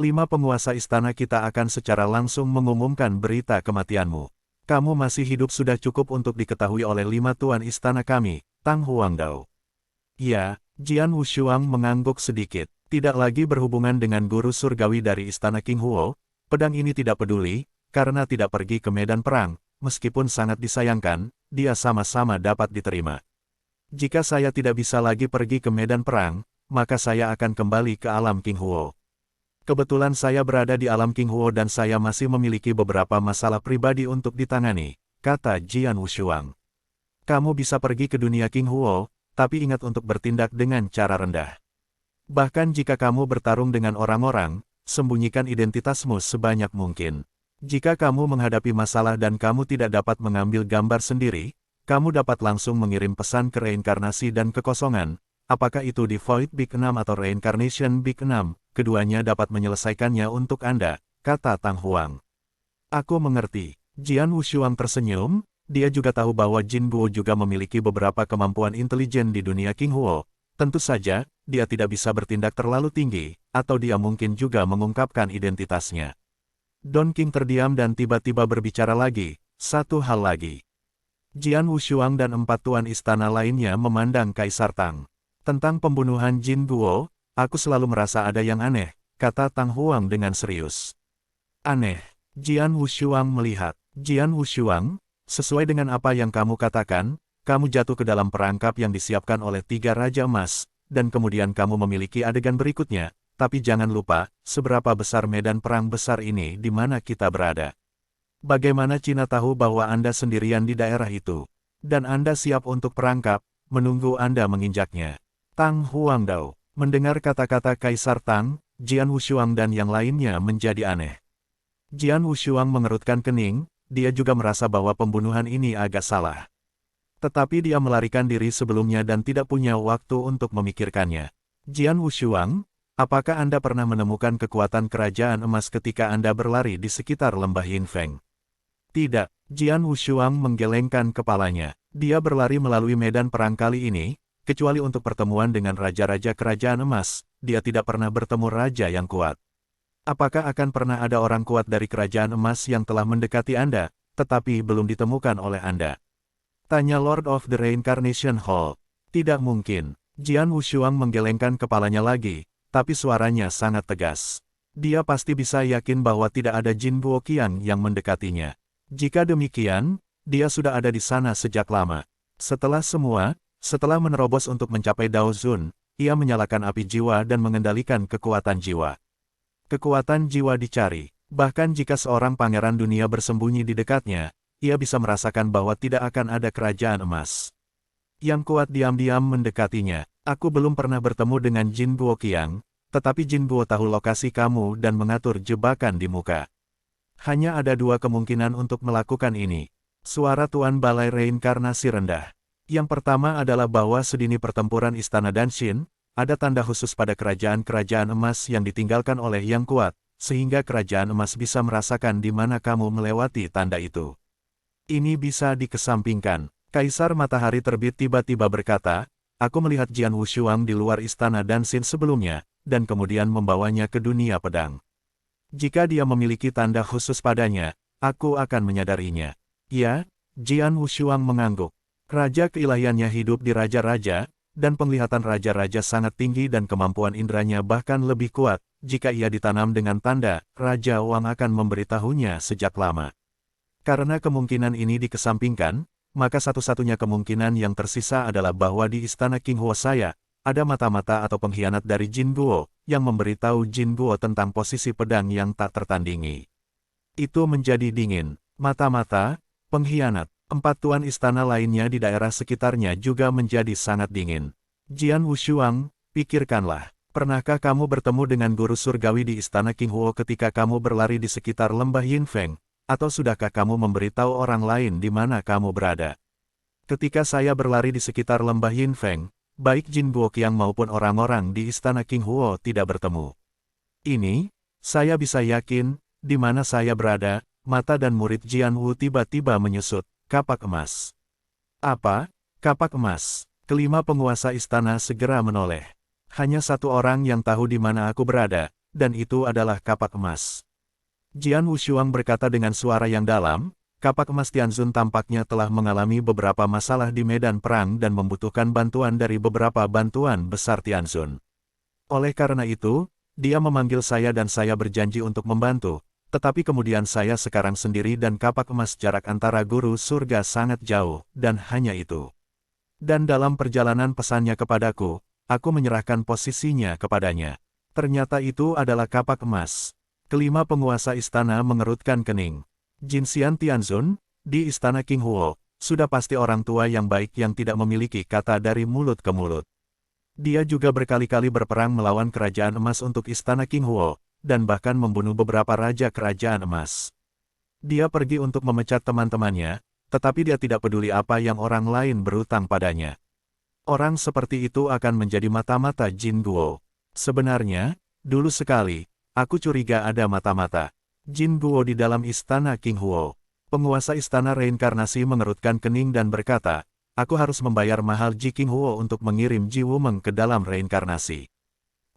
5 penguasa istana kita akan secara langsung mengumumkan berita kematianmu. Kamu masih hidup sudah cukup untuk diketahui oleh 5 tuan istana kami, Tang Huang Dao. Ya, Jian Wushuang mengangguk sedikit. Tidak lagi berhubungan dengan guru surgawi dari istana King Huo, pedang ini tidak peduli, karena tidak pergi ke medan perang, meskipun sangat disayangkan, dia sama-sama dapat diterima. Jika saya tidak bisa lagi pergi ke medan perang, maka saya akan kembali ke alam King Huo. Kebetulan saya berada di alam King Huo dan saya masih memiliki beberapa masalah pribadi untuk ditangani, kata Jian Wushuang. Kamu bisa pergi ke dunia King Huo, tapi ingat untuk bertindak dengan cara rendah. Bahkan jika kamu bertarung dengan orang-orang, sembunyikan identitasmu sebanyak mungkin. Jika kamu menghadapi masalah dan kamu tidak dapat mengambil gambar sendiri, kamu dapat langsung mengirim pesan ke reinkarnasi dan kekosongan, apakah itu di Void Big 6 atau Reincarnation Big 6, keduanya dapat menyelesaikannya untuk Anda, kata Tang Huang. Aku mengerti. Jian Wushuang tersenyum, dia juga tahu bahwa Jin Guo juga memiliki beberapa kemampuan intelijen di dunia King Huo. Tentu saja, dia tidak bisa bertindak terlalu tinggi, atau dia mungkin juga mengungkapkan identitasnya. Don King terdiam dan tiba-tiba berbicara lagi, satu hal lagi. Jian Wushuang dan 4 tuan istana lainnya memandang Kaisar Tang. Tentang pembunuhan Jin Guo, aku selalu merasa ada yang aneh, kata Tang Huang dengan serius. Aneh. Jian Wushuang melihat. Jian Wushuang, sesuai dengan apa yang kamu katakan, kamu jatuh ke dalam perangkap yang disiapkan oleh 3 Raja Emas, dan kemudian kamu memiliki adegan berikutnya, tapi jangan lupa, seberapa besar medan perang besar ini di mana kita berada. Bagaimana Cina tahu bahwa Anda sendirian di daerah itu? Dan Anda siap untuk perangkap, menunggu Anda menginjaknya. Tang Huangdao, mendengar kata-kata Kaisar Tang, Jian Wushuang dan yang lainnya menjadi aneh. Jian Wushuang mengerutkan kening, dia juga merasa bahwa pembunuhan ini agak salah. Tetapi dia melarikan diri sebelumnya dan tidak punya waktu untuk memikirkannya. Jian Wushuang, apakah Anda pernah menemukan kekuatan kerajaan emas ketika Anda berlari di sekitar lembah Yinfeng? Tidak, Jian Wushuang menggelengkan kepalanya. Dia berlari melalui medan perang kali ini, kecuali untuk pertemuan dengan raja-raja kerajaan emas, dia tidak pernah bertemu raja yang kuat. Apakah akan pernah ada orang kuat dari kerajaan emas yang telah mendekati Anda, tetapi belum ditemukan oleh Anda? Tanya Lord of the Reincarnation Hall. Tidak mungkin. Jian Wushuang menggelengkan kepalanya lagi, tapi suaranya sangat tegas. Dia pasti bisa yakin bahwa tidak ada Jin Guoqiang yang mendekatinya. Jika demikian, dia sudah ada di sana sejak lama. Setelah menerobos untuk mencapai Dao Zun, ia menyalakan api jiwa dan mengendalikan kekuatan jiwa. Kekuatan jiwa dicari. Bahkan jika seorang pangeran dunia bersembunyi di dekatnya, ia bisa merasakan bahwa tidak akan ada kerajaan emas yang kuat diam-diam mendekatinya. Aku belum pernah bertemu dengan Jin Guoqiang, tetapi Jin Guo tahu lokasi kamu dan mengatur jebakan di muka. Hanya ada 2 kemungkinan untuk melakukan ini. Suara Tuan Balai Reinkarnasi rendah. Yang pertama adalah bahwa sedini pertempuran Istana Danshin, ada tanda khusus pada kerajaan-kerajaan emas yang ditinggalkan oleh yang kuat, sehingga kerajaan emas bisa merasakan di mana kamu melewati tanda itu. Ini bisa dikesampingkan. Kaisar Matahari Terbit tiba-tiba berkata, aku melihat Jian Wushuang di luar Istana Danshin sebelumnya, dan kemudian membawanya ke dunia pedang. Jika dia memiliki tanda khusus padanya, aku akan menyadarinya. Ya, Jian Wushuang mengangguk. Raja keilahiannya hidup di raja-raja, dan penglihatan raja-raja sangat tinggi dan kemampuan indranya bahkan lebih kuat. Jika ia ditanam dengan tanda, Raja Wang akan memberitahunya sejak lama. Karena kemungkinan ini dikesampingkan, maka satu-satunya kemungkinan yang tersisa adalah bahwa di istana King Huo saya, ada mata-mata atau pengkhianat dari Jin Guo, yang memberitahu Jin Guo tentang posisi pedang yang tak tertandingi. Itu menjadi dingin. Mata-mata, pengkhianat. 4 tuan istana lainnya di daerah sekitarnya juga menjadi sangat dingin. Jian Wushuang, pikirkanlah, pernahkah kamu bertemu dengan guru surgawi di istana King Huo ketika kamu berlari di sekitar lembah Yinfeng? Atau sudahkah kamu memberitahu orang lain di mana kamu berada? Ketika saya berlari di sekitar lembah Yinfeng, baik Jin Guoqiang maupun orang-orang di istana King Huo tidak bertemu. Ini, saya bisa yakin, di mana saya berada. Mata dan murid Jian Wu tiba-tiba menyusut. Kapak emas. Apa? Kapak emas. Kelima penguasa istana segera menoleh. Hanya 1 orang yang tahu di mana aku berada, dan itu adalah kapak emas. Jian Wushuang berkata dengan suara yang dalam, kapak emas Tianzun tampaknya telah mengalami beberapa masalah di medan perang dan membutuhkan bantuan dari beberapa bantuan besar Tianzun. Oleh karena itu, dia memanggil saya dan saya berjanji untuk membantu. Tetapi kemudian saya sekarang sendiri dan kapak emas jarak antara guru surga sangat jauh, dan hanya itu. Dan dalam perjalanan pesannya kepadaku, aku menyerahkan posisinya kepadanya. Ternyata itu adalah kapak emas. Kelima penguasa istana mengerutkan kening. Jinxian Tianzun, di istana King Huo, sudah pasti orang tua yang baik yang tidak memiliki kata dari mulut ke mulut. Dia juga berkali-kali berperang melawan kerajaan emas untuk istana King Huo, dan bahkan membunuh beberapa raja kerajaan emas. Dia pergi untuk memecat teman-temannya, tetapi dia tidak peduli apa yang orang lain berutang padanya. Orang seperti itu akan menjadi mata-mata Jin Guo. Sebenarnya, dulu sekali, aku curiga ada mata-mata Jin Guo di dalam istana King Huo. Penguasa istana reinkarnasi mengerutkan kening dan berkata, aku harus membayar mahal Ji Qinghuo untuk mengirim Ji Wumeng ke dalam reinkarnasi.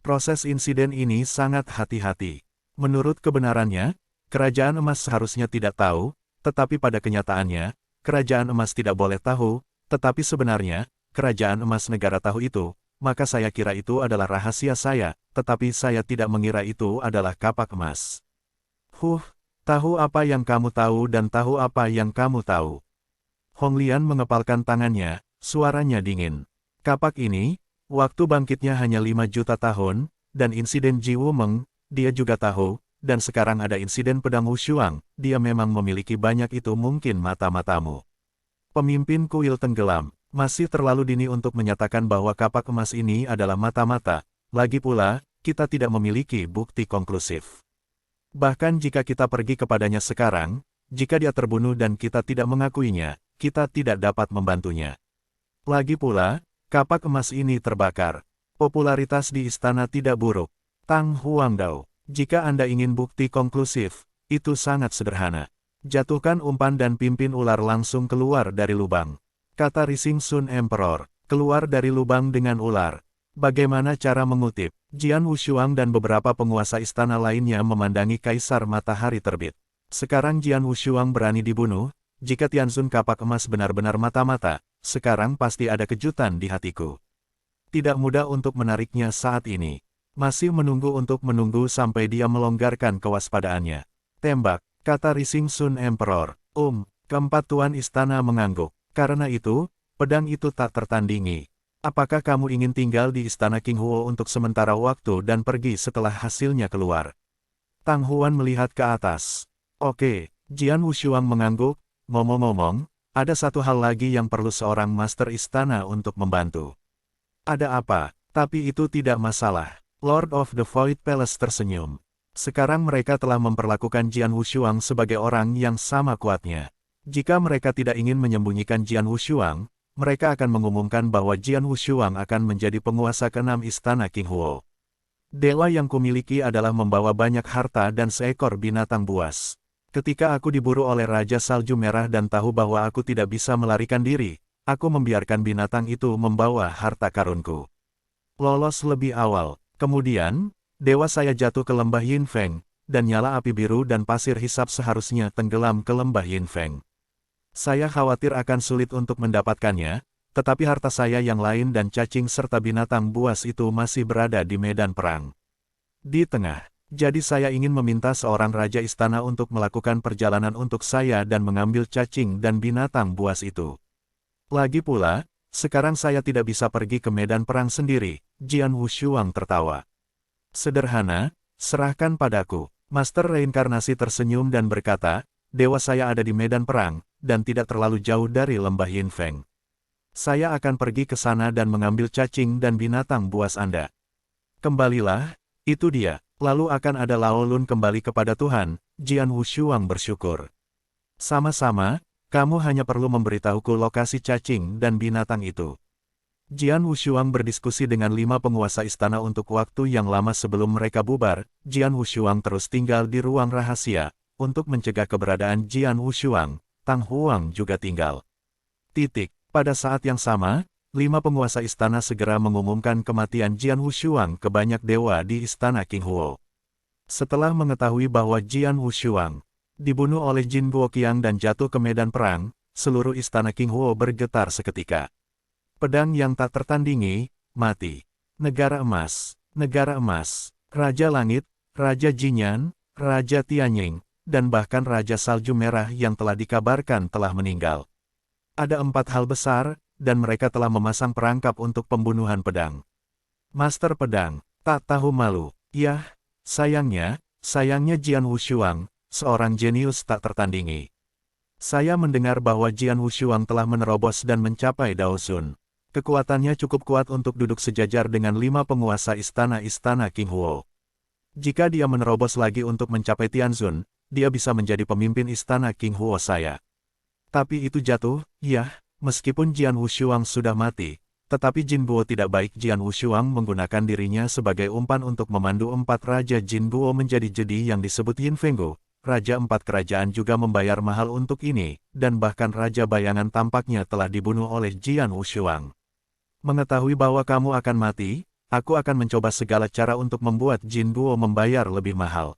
Proses insiden ini sangat hati-hati. Menurut kebenarannya, kerajaan emas seharusnya tidak tahu, tetapi pada kenyataannya, kerajaan emas tidak boleh tahu, tetapi sebenarnya, kerajaan emas negara tahu itu, maka saya kira itu adalah rahasia saya, tetapi saya tidak mengira itu adalah kapak emas. Tahu apa yang kamu tahu dan tahu apa yang kamu tahu. Hong Lian mengepalkan tangannya, suaranya dingin. Kapak ini, waktu bangkitnya hanya 5 juta tahun, dan insiden Ji Wumeng, dia juga tahu, dan sekarang ada insiden pedang Wushuang, dia memang memiliki banyak itu mungkin mata-matamu. Pemimpin kuil tenggelam, masih terlalu dini untuk menyatakan bahwa kapak emas ini adalah mata-mata, lagi pula, kita tidak memiliki bukti konklusif. Bahkan jika kita pergi kepadanya sekarang, jika dia terbunuh dan kita tidak mengakuinya, kita tidak dapat membantunya. Lagi pula, kapak emas ini terbakar. Popularitas di istana tidak buruk. Tang Huangdao, jika Anda ingin bukti konklusif, itu sangat sederhana. Jatuhkan umpan dan pimpin ular langsung keluar dari lubang. Kata Rising Sun Emperor, keluar dari lubang dengan ular. Bagaimana cara mengutip? Jian Wushuang dan beberapa penguasa istana lainnya memandangi Kaisar Matahari Terbit. Sekarang Jian Wushuang berani dibunuh, jika Tianzun kapak emas benar-benar mata-mata, sekarang pasti ada kejutan di hatiku. Tidak mudah untuk menariknya saat ini. Masih menunggu sampai dia melonggarkan kewaspadaannya. Tembak, kata Rising Sun Emperor. Keempat tuan istana mengangguk. Karena itu, pedang itu tak tertandingi. Apakah kamu ingin tinggal di istana Qinghuo untuk sementara waktu dan pergi setelah hasilnya keluar? Tang Huan melihat ke atas. Oke, Jian Wushuang mengangguk. Ngomong-ngomong, ada satu hal lagi yang perlu seorang master istana untuk membantu. Ada apa? Tapi itu tidak masalah. Lord of the Void Palace tersenyum. Sekarang mereka telah memperlakukan Jian Wushuang sebagai orang yang sama kuatnya. Jika mereka tidak ingin menyembunyikan Jian Wushuang, mereka akan mengumumkan bahwa Jian Wushuang akan menjadi penguasa ke-6 istana Qinghuo. Dewa yang kumiliki adalah membawa banyak harta dan seekor binatang buas. Ketika aku diburu oleh Raja Salju Merah dan tahu bahwa aku tidak bisa melarikan diri, aku membiarkan binatang itu membawa harta karunku. Lolos lebih awal, kemudian, dewa saya jatuh ke lembah Yinfeng, dan nyala api biru dan pasir hisap seharusnya tenggelam ke lembah Yinfeng. Saya khawatir akan sulit untuk mendapatkannya, tetapi harta saya yang lain dan cacing serta binatang buas itu masih berada di medan perang. Di tengah, jadi saya ingin meminta seorang raja istana untuk melakukan perjalanan untuk saya dan mengambil cacing dan binatang buas itu. Lagi pula, sekarang saya tidak bisa pergi ke medan perang sendiri, Jian Wushuang tertawa. Sederhana, serahkan padaku. Master reinkarnasi tersenyum dan berkata, dewa saya ada di medan perang, dan tidak terlalu jauh dari lembah Yinfeng. Saya akan pergi ke sana dan mengambil cacing dan binatang buas Anda. Kembalilah, itu dia, lalu akan ada Lao Lun kembali kepada Tuhan, Jian Wushuang bersyukur. Sama-sama, kamu hanya perlu memberitahuku lokasi cacing dan binatang itu. Jian Wushuang berdiskusi dengan 5 penguasa istana untuk waktu yang lama sebelum mereka bubar. Jian Wushuang terus tinggal di ruang rahasia, untuk mencegah keberadaan Jian Wushuang. Tang Huang juga tinggal. Pada saat yang sama, 5 penguasa istana segera mengumumkan kematian Jian Wushuang ke banyak dewa di istana Qinghuo. Setelah mengetahui bahwa Jian Wushuang dibunuh oleh Jin Guoqiang dan jatuh ke medan perang, seluruh istana Qinghuo bergetar seketika. Pedang yang tak tertandingi, mati. Negara emas, Raja Langit, Raja Jinyan, Raja Tianying, dan bahkan Raja Salju Merah yang telah dikabarkan telah meninggal. Ada 4 hal besar, dan mereka telah memasang perangkap untuk pembunuhan pedang. Master pedang, tak tahu malu. Yah, sayangnya Jian Wushuang, seorang jenius tak tertandingi. Saya mendengar bahwa Jian Wushuang telah menerobos dan mencapai Daosun. Kekuatannya cukup kuat untuk duduk sejajar dengan 5 penguasa istana-istana Qinghuo. Jika dia menerobos lagi untuk mencapai Tianzun, dia bisa menjadi pemimpin istana Qinghuo saya. Tapi itu jatuh, ya, meskipun Jian Wushuang sudah mati, tetapi Jin Guo tidak baik. Jian Wushuang menggunakan dirinya sebagai umpan untuk memandu 4 raja Jin Guo menjadi jedi yang disebut Yin Fenggu, Raja Empat Kerajaan juga membayar mahal untuk ini, dan bahkan Raja Bayangan tampaknya telah dibunuh oleh Jian Wushuang. Mengetahui bahwa kamu akan mati, aku akan mencoba segala cara untuk membuat Jin Guo membayar lebih mahal.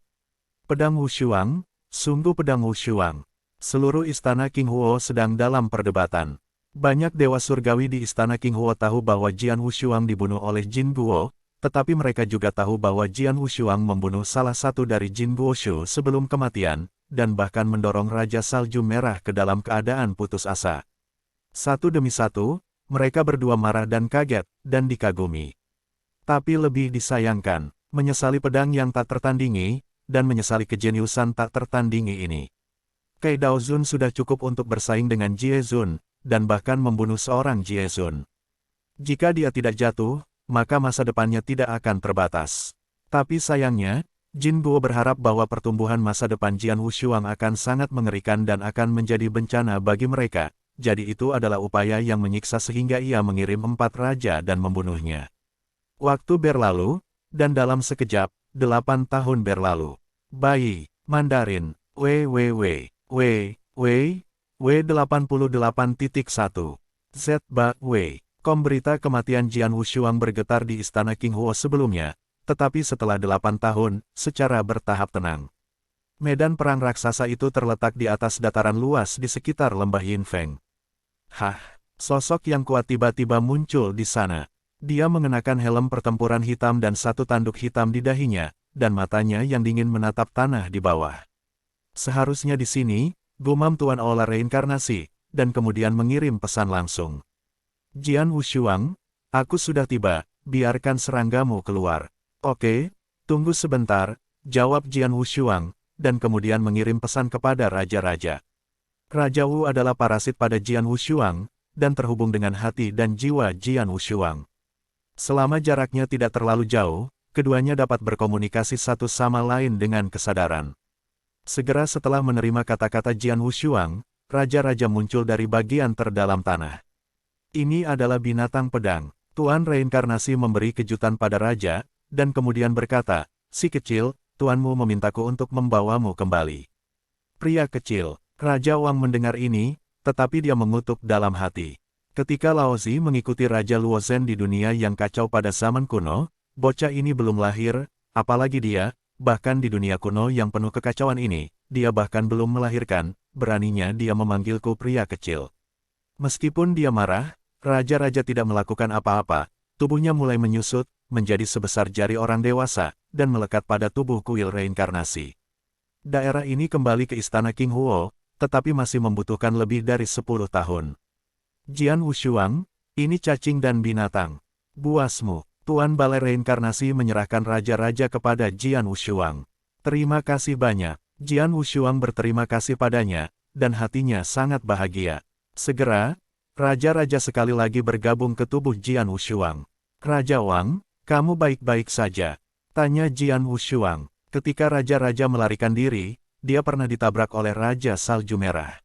Pedang Wushuang, sungguh pedang Wushuang. Seluruh istana King Huo sedang dalam perdebatan. Banyak dewa surgawi di istana King Huo tahu bahwa Jian Wushuang dibunuh oleh Jin Guo, tetapi mereka juga tahu bahwa Jian Wushuang membunuh salah satu dari Jin Guoshu sebelum kematian, dan bahkan mendorong Raja Salju Merah ke dalam keadaan putus asa. Satu demi satu, mereka berdua marah dan kaget, dan dikagumi. Tapi lebih disayangkan, menyesali pedang yang tak tertandingi, dan menyesali kejeniusan tak tertandingi ini. Cai Daozun sudah cukup untuk bersaing dengan Jie Zun, dan bahkan membunuh seorang Jie Zun. Jika dia tidak jatuh, maka masa depannya tidak akan terbatas. Tapi sayangnya, Jin Guo berharap bahwa pertumbuhan masa depan Jian Wushuang akan sangat mengerikan dan akan menjadi bencana bagi mereka, jadi itu adalah upaya yang menyiksa sehingga ia mengirim 4 raja dan membunuhnya. Waktu berlalu, dan dalam sekejap, 8 tahun berlalu. Bayi, Mandarin, W88.1. Z. Ba. W. Berita kematian Jian Wushuang bergetar di istana King Huo sebelumnya, tetapi setelah 8 tahun, secara bertahap tenang. Medan perang raksasa itu terletak di atas dataran luas di sekitar lembah Yinfeng. Hah, sosok yang kuat tiba-tiba muncul di sana. Dia mengenakan helm pertempuran hitam dan satu tanduk hitam di dahinya, dan matanya yang dingin menatap tanah di bawah. Seharusnya di sini, gumam Tuan Aula reinkarnasi, dan kemudian mengirim pesan langsung. Jian Wushuang, aku sudah tiba, biarkan seranggamu keluar. Oke, tunggu sebentar, jawab Jian Wushuang, dan kemudian mengirim pesan kepada raja-raja. Raja Wu adalah parasit pada Jian Wushuang, dan terhubung dengan hati dan jiwa Jian Wushuang. Selama jaraknya tidak terlalu jauh, keduanya dapat berkomunikasi satu sama lain dengan kesadaran. Segera setelah menerima kata-kata Jian Wushuang, raja-raja muncul dari bagian terdalam tanah. Ini adalah binatang pedang. Tuan reinkarnasi memberi kejutan pada raja, dan kemudian berkata, si kecil, tuanmu memintaku untuk membawamu kembali. Pria kecil, Raja Wang mendengar ini, tetapi dia mengutuk dalam hati. Ketika Laozi mengikuti Raja Luozhen di dunia yang kacau pada zaman kuno, bocah ini belum lahir, apalagi dia, bahkan di dunia kuno yang penuh kekacauan ini, dia bahkan belum melahirkan, beraninya dia memanggilku pria kecil. Meskipun dia marah, raja-raja tidak melakukan apa-apa, tubuhnya mulai menyusut, menjadi sebesar jari orang dewasa, dan melekat pada tubuh kuil reinkarnasi. Daerah ini kembali ke istana King Huo, tetapi masih membutuhkan lebih dari 10 tahun. Jian Wushuang, ini cacing dan binatang. Buasmu, Tuan Balai Reinkarnasi menyerahkan raja-raja kepada Jian Wushuang. Terima kasih banyak. Jian Wushuang berterima kasih padanya, dan hatinya sangat bahagia. Segera, raja-raja sekali lagi bergabung ke tubuh Jian Wushuang. Raja Wang, kamu baik-baik saja? Tanya Jian Wushuang. Ketika raja-raja melarikan diri, dia pernah ditabrak oleh Raja Salju Merah.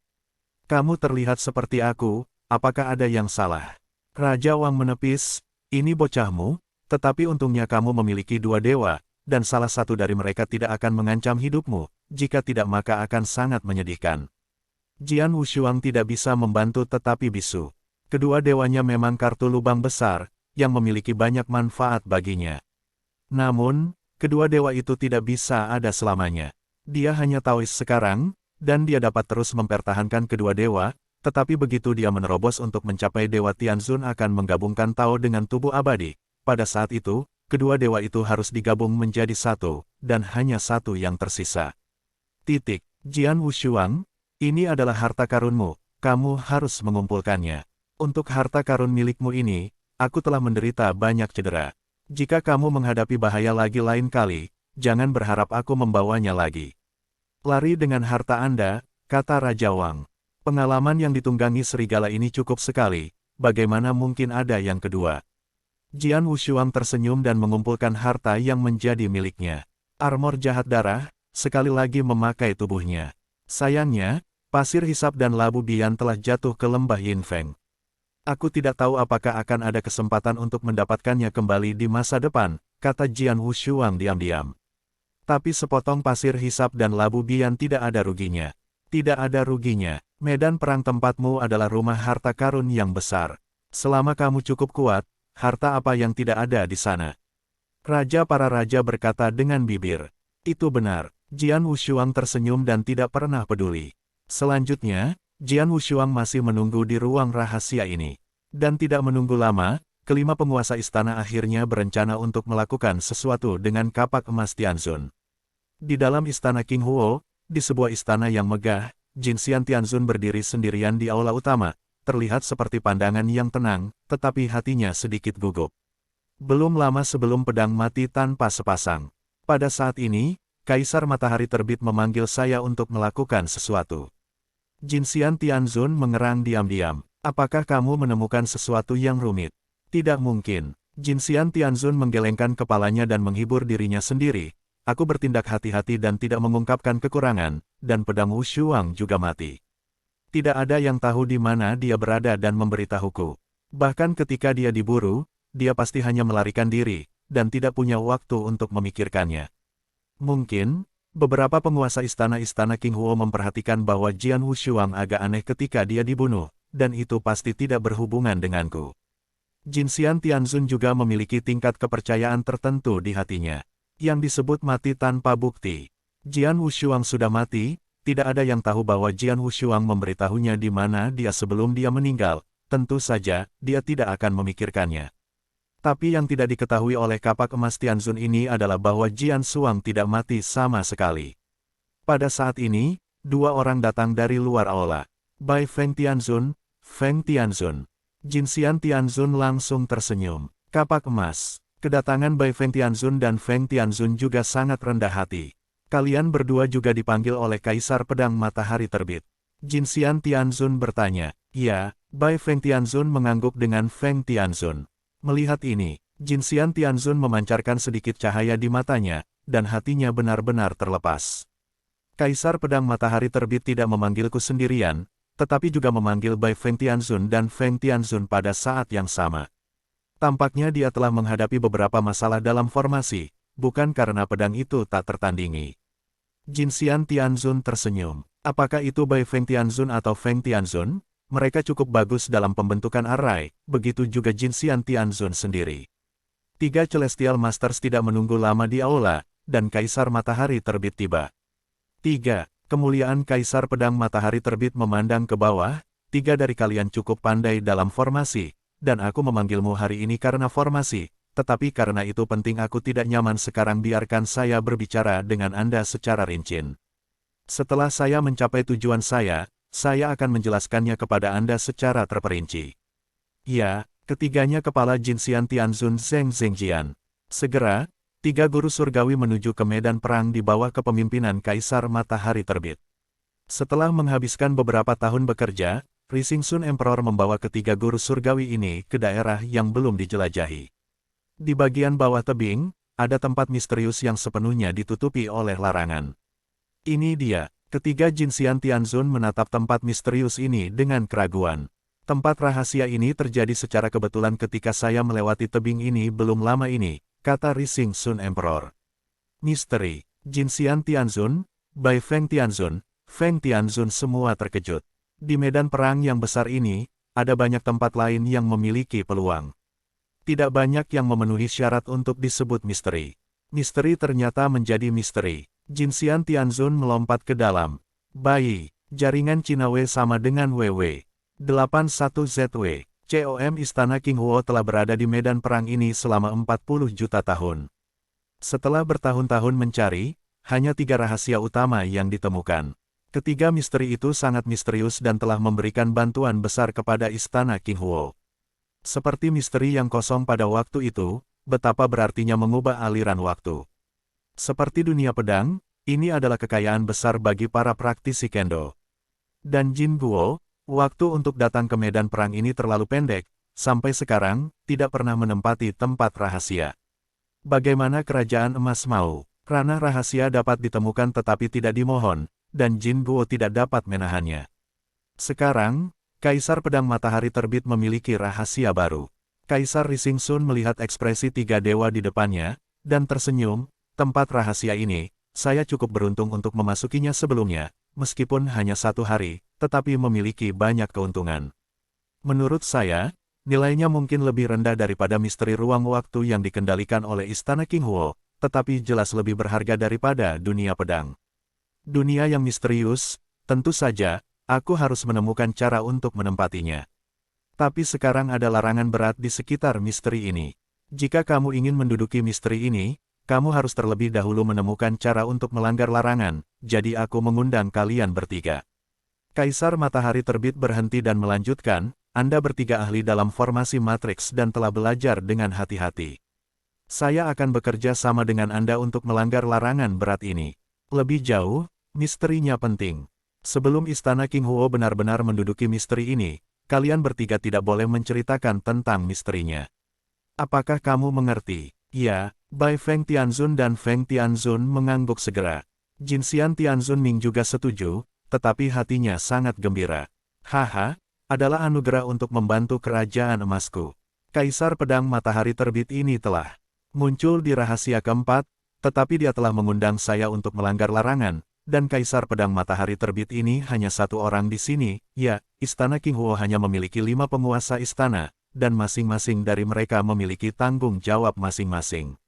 Kamu terlihat seperti aku, apakah ada yang salah? Raja Wang menepis, ini bocahmu, tetapi untungnya kamu memiliki 2 dewa, dan salah satu dari mereka tidak akan mengancam hidupmu, jika tidak maka akan sangat menyedihkan. Jian Wushuang tidak bisa membantu tetapi bisu. Kedua dewanya memang kartu lubang besar, yang memiliki banyak manfaat baginya. Namun, kedua dewa itu tidak bisa ada selamanya. Dia hanya Taois sekarang, dan dia dapat terus mempertahankan kedua dewa, tetapi begitu dia menerobos untuk mencapai Dewa Tianzun akan menggabungkan Tao dengan tubuh abadi. Pada saat itu, kedua dewa itu harus digabung menjadi satu, dan hanya satu yang tersisa. Jian Wushuang, ini adalah harta karunmu, kamu harus mengumpulkannya. Untuk harta karun milikmu ini, aku telah menderita banyak cedera. Jika kamu menghadapi bahaya lagi lain kali, jangan berharap aku membawanya lagi. Lari dengan harta Anda, kata Raja Wang. Pengalaman yang ditunggangi serigala ini cukup sekali, bagaimana mungkin ada yang kedua? Jian Wushuang tersenyum dan mengumpulkan harta yang menjadi miliknya. Armor jahat darah, sekali lagi memakai tubuhnya. Sayangnya, pasir hisap dan labu Bian telah jatuh ke lembah Yinfeng. Aku tidak tahu apakah akan ada kesempatan untuk mendapatkannya kembali di masa depan, kata Jian Wushuang diam-diam. Tapi sepotong pasir hisap dan labu Bian tidak ada ruginya. Tidak ada ruginya. Medan perang tempatmu adalah rumah harta karun yang besar. Selama kamu cukup kuat, harta apa yang tidak ada di sana? Raja para raja berkata dengan bibir. Itu benar. Jian Wushuang tersenyum dan tidak pernah peduli. Selanjutnya, Jian Wushuang masih menunggu di ruang rahasia ini. Dan tidak menunggu lama, kelima penguasa istana akhirnya berencana untuk melakukan sesuatu dengan kapak emas Tianzun. Di dalam istana King Huo, di sebuah istana yang megah, Jin Xian Tianzun berdiri sendirian di aula utama, terlihat seperti pandangan yang tenang, tetapi hatinya sedikit gugup. Belum lama sebelum pedang mati tanpa sepasang. Pada saat ini, Kaisar Matahari Terbit memanggil saya untuk melakukan sesuatu. Jin Xian Tianzun mengerang diam-diam. Apakah kamu menemukan sesuatu yang rumit? Tidak mungkin. Jin Xian Tianzun menggelengkan kepalanya dan menghibur dirinya sendiri. Aku bertindak hati-hati dan tidak mengungkapkan kekurangan, dan pedang Wushuang juga mati. Tidak ada yang tahu di mana dia berada dan memberitahuku. Bahkan ketika dia diburu, dia pasti hanya melarikan diri, dan tidak punya waktu untuk memikirkannya. Mungkin, beberapa penguasa istana-istana King Huo memperhatikan bahwa Jian Wushuang agak aneh ketika dia dibunuh, dan itu pasti tidak berhubungan denganku. Jin Xian Tianzun juga memiliki tingkat kepercayaan tertentu di hatinya, yang disebut mati tanpa bukti. Jian Wushuang sudah mati, tidak ada yang tahu bahwa Jian Wushuang memberitahunya di mana dia sebelum dia meninggal, tentu saja, dia tidak akan memikirkannya. Tapi yang tidak diketahui oleh kapak emas Tianzun ini adalah bahwa Jian Shuang tidak mati sama sekali. Pada saat ini, dua orang datang dari luar aula. Bai Feng Tianzun, Feng Tianzun. Jin Xian Tianzun langsung tersenyum. Kapak emas. Kedatangan Bai Feng Tianzun dan Feng Tianzun juga sangat rendah hati. Kalian berdua juga dipanggil oleh Kaisar Pedang Matahari Terbit. Jin Xian Tianzun bertanya. Ya, Bai Feng Tianzun mengangguk dengan Feng Tianzun. Melihat ini, Jin Xian Tianzun memancarkan sedikit cahaya di matanya, dan hatinya benar-benar terlepas. Kaisar Pedang Matahari Terbit tidak memanggilku sendirian, tetapi juga memanggil Bai Feng Tianzun dan Feng Tianzun pada saat yang sama. Tampaknya dia telah menghadapi beberapa masalah dalam formasi, bukan karena pedang itu tak tertandingi. Jin Xian Tianzun tersenyum. Apakah itu Bai Feng Tianzun atau Feng Tianzun? Mereka cukup bagus dalam pembentukan arai, begitu juga Jin Xian Tianzun sendiri. Tiga Celestial Masters tidak menunggu lama di aula, dan Kaisar Matahari Terbit tiba. 3. Kemuliaan Kaisar Pedang Matahari Terbit memandang ke bawah, 3 dari kalian cukup pandai dalam formasi, dan aku memanggilmu hari ini karena formasi, tetapi karena itu penting aku tidak nyaman sekarang biarkan saya berbicara dengan Anda secara rinci. Setelah saya mencapai tujuan saya akan menjelaskannya kepada Anda secara terperinci. Ya, ketiganya kepala Jin Xian Tianzun Zheng Zhengjian. Segera, 3 guru surgawi menuju ke medan perang di bawah kepemimpinan Kaisar Matahari Terbit. Setelah menghabiskan beberapa tahun bekerja, Rising Sun Emperor membawa ketiga guru surgawi ini ke daerah yang belum dijelajahi. Di bagian bawah tebing, ada tempat misterius yang sepenuhnya ditutupi oleh larangan. Ini dia, ketiga Jin Xian Tianzun menatap tempat misterius ini dengan keraguan. Tempat rahasia ini terjadi secara kebetulan ketika saya melewati tebing ini belum lama ini, kata Rising Sun Emperor. Misteri, Jin Xian Tianzun, Bai Feng Tianzun, Feng Tianzun semua terkejut. Di medan perang yang besar ini, ada banyak tempat lain yang memiliki peluang. Tidak banyak yang memenuhi syarat untuk disebut misteri. Misteri ternyata menjadi misteri. Jin Xian Tianzun melompat ke dalam. Bayi, jaringan Cinawe sama dengan WW. 81ZW. COM Istana King Huo telah berada di medan perang ini selama 40 juta tahun. Setelah bertahun-tahun mencari, hanya 3 rahasia utama yang ditemukan. Ketiga misteri itu sangat misterius dan telah memberikan bantuan besar kepada Istana King Huo. Seperti misteri yang kosong pada waktu itu, betapa berartinya mengubah aliran waktu. Seperti dunia pedang, ini adalah kekayaan besar bagi para praktisi kendo. Dan Jin Guo, waktu untuk datang ke medan perang ini terlalu pendek, sampai sekarang, tidak pernah menempati tempat rahasia. Bagaimana kerajaan emas mau? Ranah rahasia dapat ditemukan tetapi tidak dimohon, dan Jin Guo tidak dapat menahannya. Sekarang, Kaisar Pedang Matahari Terbit memiliki rahasia baru. Kaisar Rising Sun melihat ekspresi 3 dewa di depannya, dan tersenyum. Tempat rahasia ini, saya cukup beruntung untuk memasukinya sebelumnya, meskipun hanya 1 hari, tetapi memiliki banyak keuntungan. Menurut saya, nilainya mungkin lebih rendah daripada misteri ruang waktu yang dikendalikan oleh Istana Qinghuo, tetapi jelas lebih berharga daripada dunia pedang. Dunia yang misterius, tentu saja, aku harus menemukan cara untuk menempatinya. Tapi sekarang ada larangan berat di sekitar misteri ini. Jika kamu ingin menduduki misteri ini, kamu harus terlebih dahulu menemukan cara untuk melanggar larangan, jadi aku mengundang kalian bertiga. Kaisar Matahari Terbit berhenti dan melanjutkan, Anda bertiga ahli dalam formasi matriks dan telah belajar dengan hati-hati. Saya akan bekerja sama dengan Anda untuk melanggar larangan berat ini. Lebih jauh, misterinya penting. Sebelum Istana Qinghuo benar-benar menduduki misteri ini, kalian bertiga tidak boleh menceritakan tentang misterinya. Apakah kamu mengerti? Ya, Bai Feng Tianzun dan Feng Tianzun mengangguk segera. Jinxian Tianzun Ming juga setuju, tetapi hatinya sangat gembira. Haha, adalah anugerah untuk membantu kerajaan emasku. Kaisar Pedang Matahari Terbit ini telah muncul di rahasia keempat, tetapi dia telah mengundang saya untuk melanggar larangan, dan Kaisar Pedang Matahari Terbit ini hanya satu orang di sini. Ya, Istana Qinghuo hanya memiliki 5 penguasa istana, dan masing-masing dari mereka memiliki tanggung jawab masing-masing.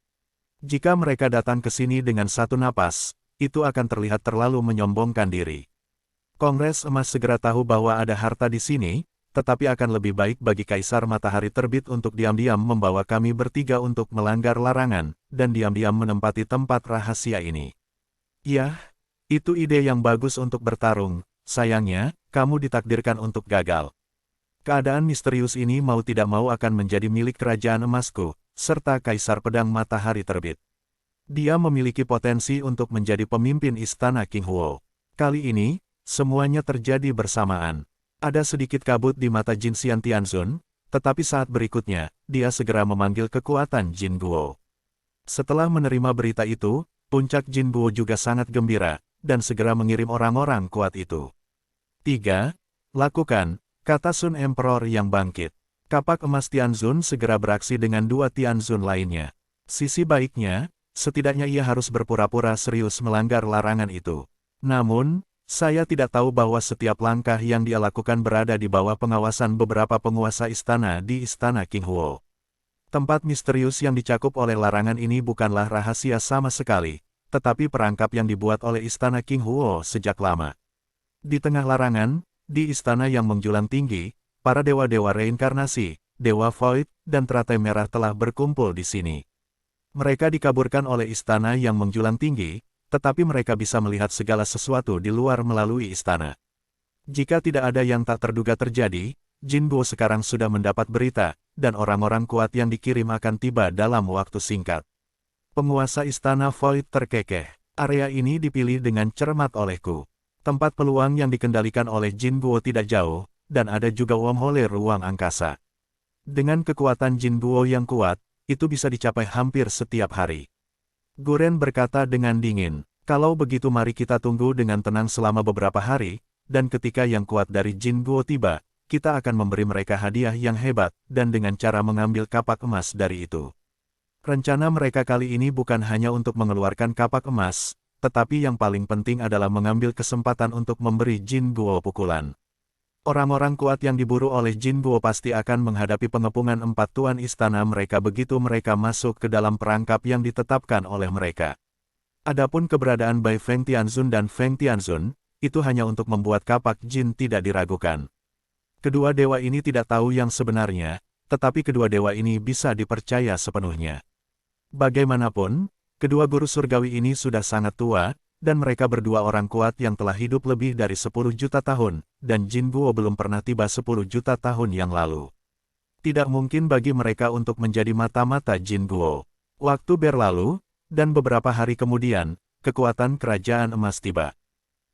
Jika mereka datang ke sini dengan satu napas, itu akan terlihat terlalu menyombongkan diri. Kongres Emas segera tahu bahwa ada harta di sini, tetapi akan lebih baik bagi Kaisar Matahari Terbit untuk diam-diam membawa kami bertiga untuk melanggar larangan, dan diam-diam menempati tempat rahasia ini. Yah, itu ide yang bagus untuk bertarung, sayangnya, kamu ditakdirkan untuk gagal. Keadaan misterius ini mau tidak mau akan menjadi milik kerajaan emasku, serta Kaisar Pedang Matahari Terbit. Dia memiliki potensi untuk menjadi pemimpin Istana Qinghuo. Kali ini, semuanya terjadi bersamaan. Ada sedikit kabut di mata Jinxian Tianzun, tetapi saat berikutnya, dia segera memanggil kekuatan Jin Guo. Setelah menerima berita itu, puncak Jin Guo juga sangat gembira, dan segera mengirim orang-orang kuat itu. 3. Lakukan, kata Sun Emperor yang bangkit. Kapak emas Tianzun segera beraksi dengan 2 Tianzun lainnya. Sisi baiknya, setidaknya ia harus berpura-pura serius melanggar larangan itu. Namun, saya tidak tahu bahwa setiap langkah yang dia lakukan berada di bawah pengawasan beberapa penguasa istana di Istana Qinghuo. Tempat misterius yang dicakup oleh larangan ini bukanlah rahasia sama sekali, tetapi perangkap yang dibuat oleh Istana Qinghuo sejak lama. Di tengah larangan, di istana yang menjulang tinggi, para dewa-dewa reinkarnasi, Dewa Void, dan teratai merah telah berkumpul di sini. Mereka dikaburkan oleh istana yang menjulang tinggi, tetapi mereka bisa melihat segala sesuatu di luar melalui istana. Jika tidak ada yang tak terduga terjadi, Jin Guo sekarang sudah mendapat berita, dan orang-orang kuat yang dikirim akan tiba dalam waktu singkat. Penguasa Istana Void terkekeh. Area ini dipilih dengan cermat olehku. Tempat peluang yang dikendalikan oleh Jin Guo tidak jauh, dan ada juga wormhole ruang angkasa. Dengan kekuatan Jin Guo yang kuat, itu bisa dicapai hampir setiap hari. Guren berkata dengan dingin, kalau begitu mari kita tunggu dengan tenang selama beberapa hari, dan ketika yang kuat dari Jin Guo tiba, kita akan memberi mereka hadiah yang hebat, dan dengan cara mengambil kapak emas dari itu. Rencana mereka kali ini bukan hanya untuk mengeluarkan kapak emas, tetapi yang paling penting adalah mengambil kesempatan untuk memberi Jin Guo pukulan. Orang-orang kuat yang diburu oleh Jin Guo pasti akan menghadapi pengepungan 4 tuan istana mereka begitu mereka masuk ke dalam perangkap yang ditetapkan oleh mereka. Adapun keberadaan Bai Feng Tianzun dan Feng Tianzun, itu hanya untuk membuat kapak Jin tidak diragukan. Kedua dewa ini tidak tahu yang sebenarnya, tetapi kedua dewa ini bisa dipercaya sepenuhnya. Bagaimanapun, kedua guru surgawi ini sudah sangat tua, dan mereka berdua orang kuat yang telah hidup lebih dari 10 juta tahun, dan Jin Guo belum pernah tiba 10 juta tahun yang lalu. Tidak mungkin bagi mereka untuk menjadi mata-mata Jin Guo. Waktu berlalu, dan beberapa hari kemudian, kekuatan kerajaan emas tiba.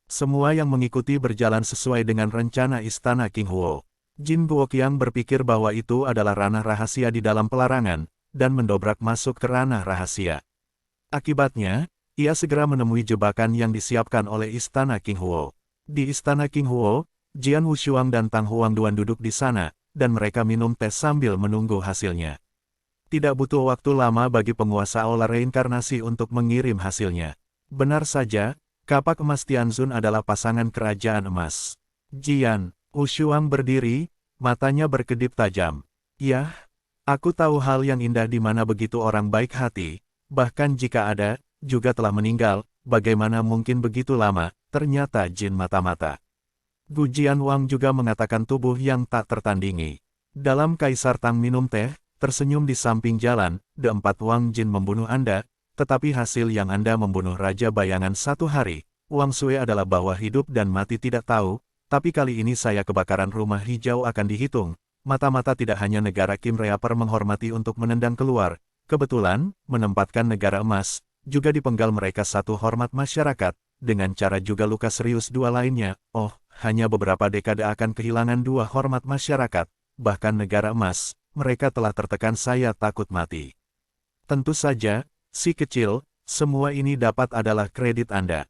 Semua yang mengikuti berjalan sesuai dengan rencana Istana Qinghuo. Jin Guoqiang berpikir bahwa itu adalah ranah rahasia di dalam pelarangan, dan mendobrak masuk ke ranah rahasia. Akibatnya, ia segera menemui jebakan yang disiapkan oleh Istana Qinghuo. Di Istana Qinghuo, Jian Wushuang dan Tang Huangduan duduk di sana, dan mereka minum teh sambil menunggu hasilnya. Tidak butuh waktu lama bagi penguasa aula reinkarnasi untuk mengirim hasilnya. Benar saja, kapak emas Tianzun adalah pasangan kerajaan emas. Jian Wushuang berdiri, matanya berkedip tajam. Yah, aku tahu hal yang indah di mana begitu orang baik hati, bahkan jika ada, juga telah meninggal, bagaimana mungkin begitu lama, ternyata jin mata-mata. Gu Jianwang juga mengatakan tubuh yang tak tertandingi. Dalam Kaisar Tang minum teh, tersenyum di samping jalan, The 4 Wang Jin membunuh Anda, tetapi hasil yang Anda membunuh Raja Bayangan 1 hari, Wang Sui adalah bahwa hidup dan mati tidak tahu, tapi kali ini saya kebakaran rumah hijau akan dihitung. Mata-mata tidak hanya negara Kim Reaper menghormati untuk menendang keluar, kebetulan, menempatkan negara emas, juga dipenggal mereka 1 hormat masyarakat, dengan cara juga luka serius 2 lainnya. Oh, hanya beberapa dekade akan kehilangan 2 hormat masyarakat, bahkan negara emas, mereka telah tertekan saya takut mati. Tentu saja, si kecil, semua ini dapat adalah kredit Anda.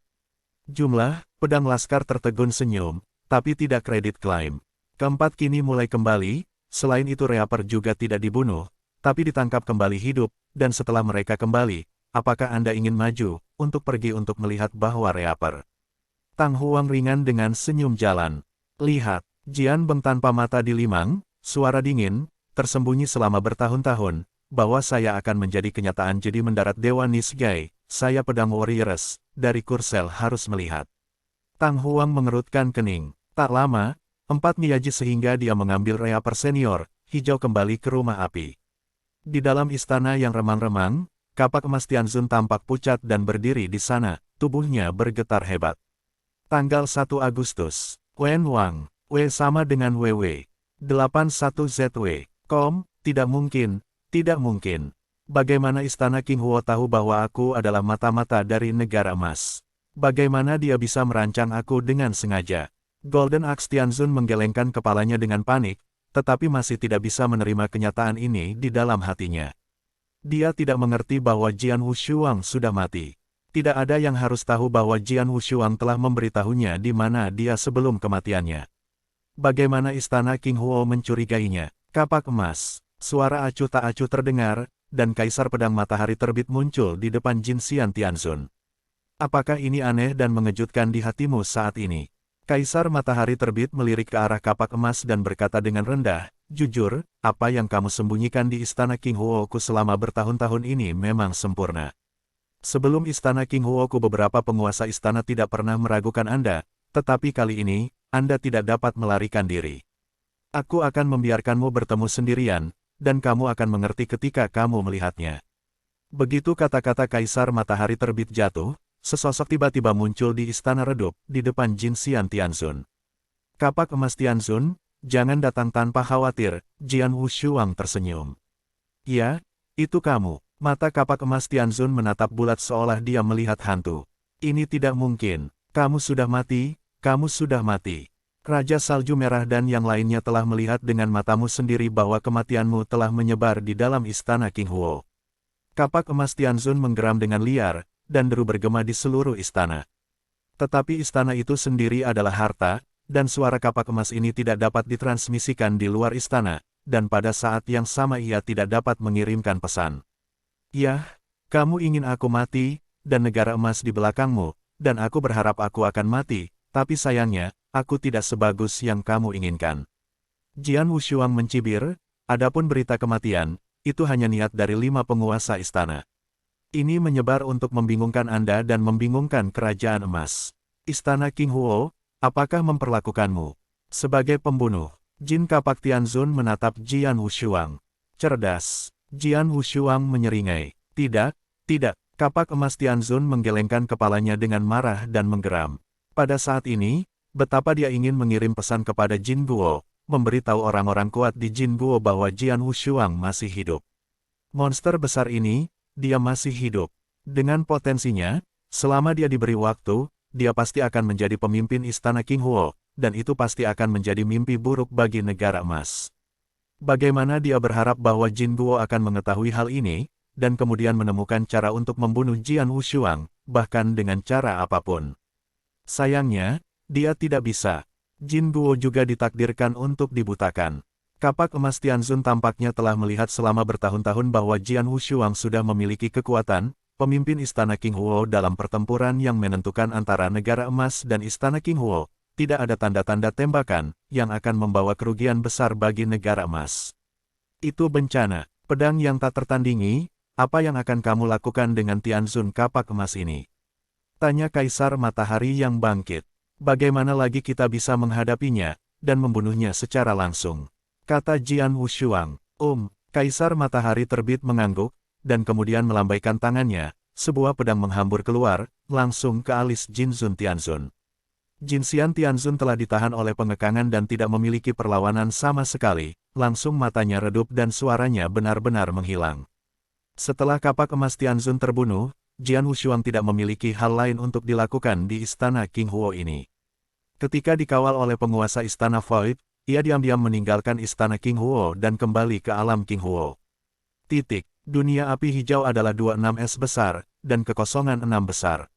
Jumlah, pedang laskar tertegun senyum, tapi tidak kredit klaim. Keempat kini mulai kembali, selain itu Reaper juga tidak dibunuh, tapi ditangkap kembali hidup, dan setelah mereka kembali, apakah Anda ingin maju, untuk pergi untuk melihat bahwa Reaper? Tang Huang ringan dengan senyum jalan. Lihat, Jian Beng tanpa mata di limang, suara dingin, tersembunyi selama bertahun-tahun, bahwa saya akan menjadi kenyataan jadi mendarat Dewa Nisgai, saya pedang warriors, dari Kursel harus melihat. Tang Huang mengerutkan kening. Tak lama, 4 Miyaji sehingga dia mengambil Reaper senior, hijau kembali ke rumah api. Di dalam istana yang remang-remang, kapak emas Tianzun tampak pucat dan berdiri di sana, tubuhnya bergetar hebat. Tanggal 1 Agustus, Wen Wang, W sama dengan WW. 81 ZW, tidak mungkin, tidak mungkin. Bagaimana istana King Huo tahu bahwa aku adalah mata-mata dari negara emas? Bagaimana dia bisa merancang aku dengan sengaja? Golden Axe Tianzun menggelengkan kepalanya dengan panik, tetapi masih tidak bisa menerima kenyataan ini di dalam hatinya. Dia tidak mengerti bahwa Jian Wushuang sudah mati. Tidak ada yang harus tahu bahwa Jian Wushuang telah memberitahunya di mana dia sebelum kematiannya. Bagaimana istana King Huo mencurigainya? Kapak emas, suara acuh tak acuh terdengar, dan Kaisar Pedang Matahari Terbit muncul di depan Jin Xian Tianzun. Apakah ini aneh dan mengejutkan di hatimu saat ini? Kaisar Matahari Terbit melirik ke arah kapak emas dan berkata dengan rendah, jujur, apa yang kamu sembunyikan di istana King Huo-ku selama bertahun-tahun ini memang sempurna. Sebelum istana King Huo-ku beberapa penguasa istana tidak pernah meragukan Anda, tetapi kali ini, Anda tidak dapat melarikan diri. Aku akan membiarkanmu bertemu sendirian, dan kamu akan mengerti ketika kamu melihatnya. Begitu kata-kata Kaisar Matahari Terbit jatuh, sesosok tiba-tiba muncul di istana redup, di depan Jin Xian Tianzun. Kapak emas Tianzun, jangan datang tanpa khawatir, Jian Wushuang tersenyum. Ya, itu kamu. Mata kapak emas Tianzun menatap bulat seolah dia melihat hantu. Ini tidak mungkin. Kamu sudah mati, kamu sudah mati. Raja Salju Merah dan yang lainnya telah melihat dengan matamu sendiri bahwa kematianmu telah menyebar di dalam istana King Huo. Kapak emas Tianzun menggeram dengan liar, dan deru bergema di seluruh istana. Tetapi istana itu sendiri adalah harta, dan suara kapak emas ini tidak dapat ditransmisikan di luar istana, dan pada saat yang sama ia tidak dapat mengirimkan pesan. Yah, kamu ingin aku mati, dan negara emas di belakangmu, dan aku berharap aku akan mati, tapi sayangnya, aku tidak sebagus yang kamu inginkan. Jian Wushuang mencibir, adapun berita kematian, itu hanya niat dari 5 penguasa istana. Ini menyebar untuk membingungkan Anda dan membingungkan kerajaan emas. Istana King Huo, apakah memperlakukanmu sebagai pembunuh? Jin Kapak Tianzun menatap Jian Wushuang. Cerdas. Jian Wushuang menyeringai. Tidak, tidak. Kapak emas Tianzun menggelengkan kepalanya dengan marah dan menggeram. Pada saat ini, betapa dia ingin mengirim pesan kepada Jin Guo, memberitahu orang-orang kuat di Jin Guo bahwa Jian Wushuang masih hidup. Monster besar ini, dia masih hidup. Dengan potensinya, selama dia diberi waktu, dia pasti akan menjadi pemimpin istana King Huo, dan itu pasti akan menjadi mimpi buruk bagi negara emas. Bagaimana dia berharap bahwa Jin Guo akan mengetahui hal ini, dan kemudian menemukan cara untuk membunuh Jian Wushuang, bahkan dengan cara apapun. Sayangnya, dia tidak bisa. Jin Guo juga ditakdirkan untuk dibutakan. Kapak emas Tianzun tampaknya telah melihat selama bertahun-tahun bahwa Jian Wushuang sudah memiliki kekuatan, pemimpin Istana King Huo dalam pertempuran yang menentukan antara Negara Emas dan Istana King Huo, tidak ada tanda-tanda tembakan yang akan membawa kerugian besar bagi Negara Emas. Itu bencana, pedang yang tak tertandingi, apa yang akan kamu lakukan dengan Tianzun kapak emas ini? Tanya Kaisar Matahari yang bangkit. Bagaimana lagi kita bisa menghadapinya, dan membunuhnya secara langsung? Kata Jian Wushuang. Kaisar Matahari terbit mengangguk, dan kemudian melambaikan tangannya, sebuah pedang menghambur keluar, langsung ke alis Jinzun Tianzun. Jinxian Tianzun telah ditahan oleh pengekangan dan tidak memiliki perlawanan sama sekali, langsung matanya redup dan suaranya benar-benar menghilang. Setelah kapak emas Tianzun terbunuh, Jian Wushuang tidak memiliki hal lain untuk dilakukan di Istana King Huo ini. Ketika dikawal oleh penguasa Istana Void, ia diam-diam meninggalkan Istana King Huo dan kembali ke alam King Huo. Dunia api hijau adalah 26S besar, dan kekosongan 6 besar.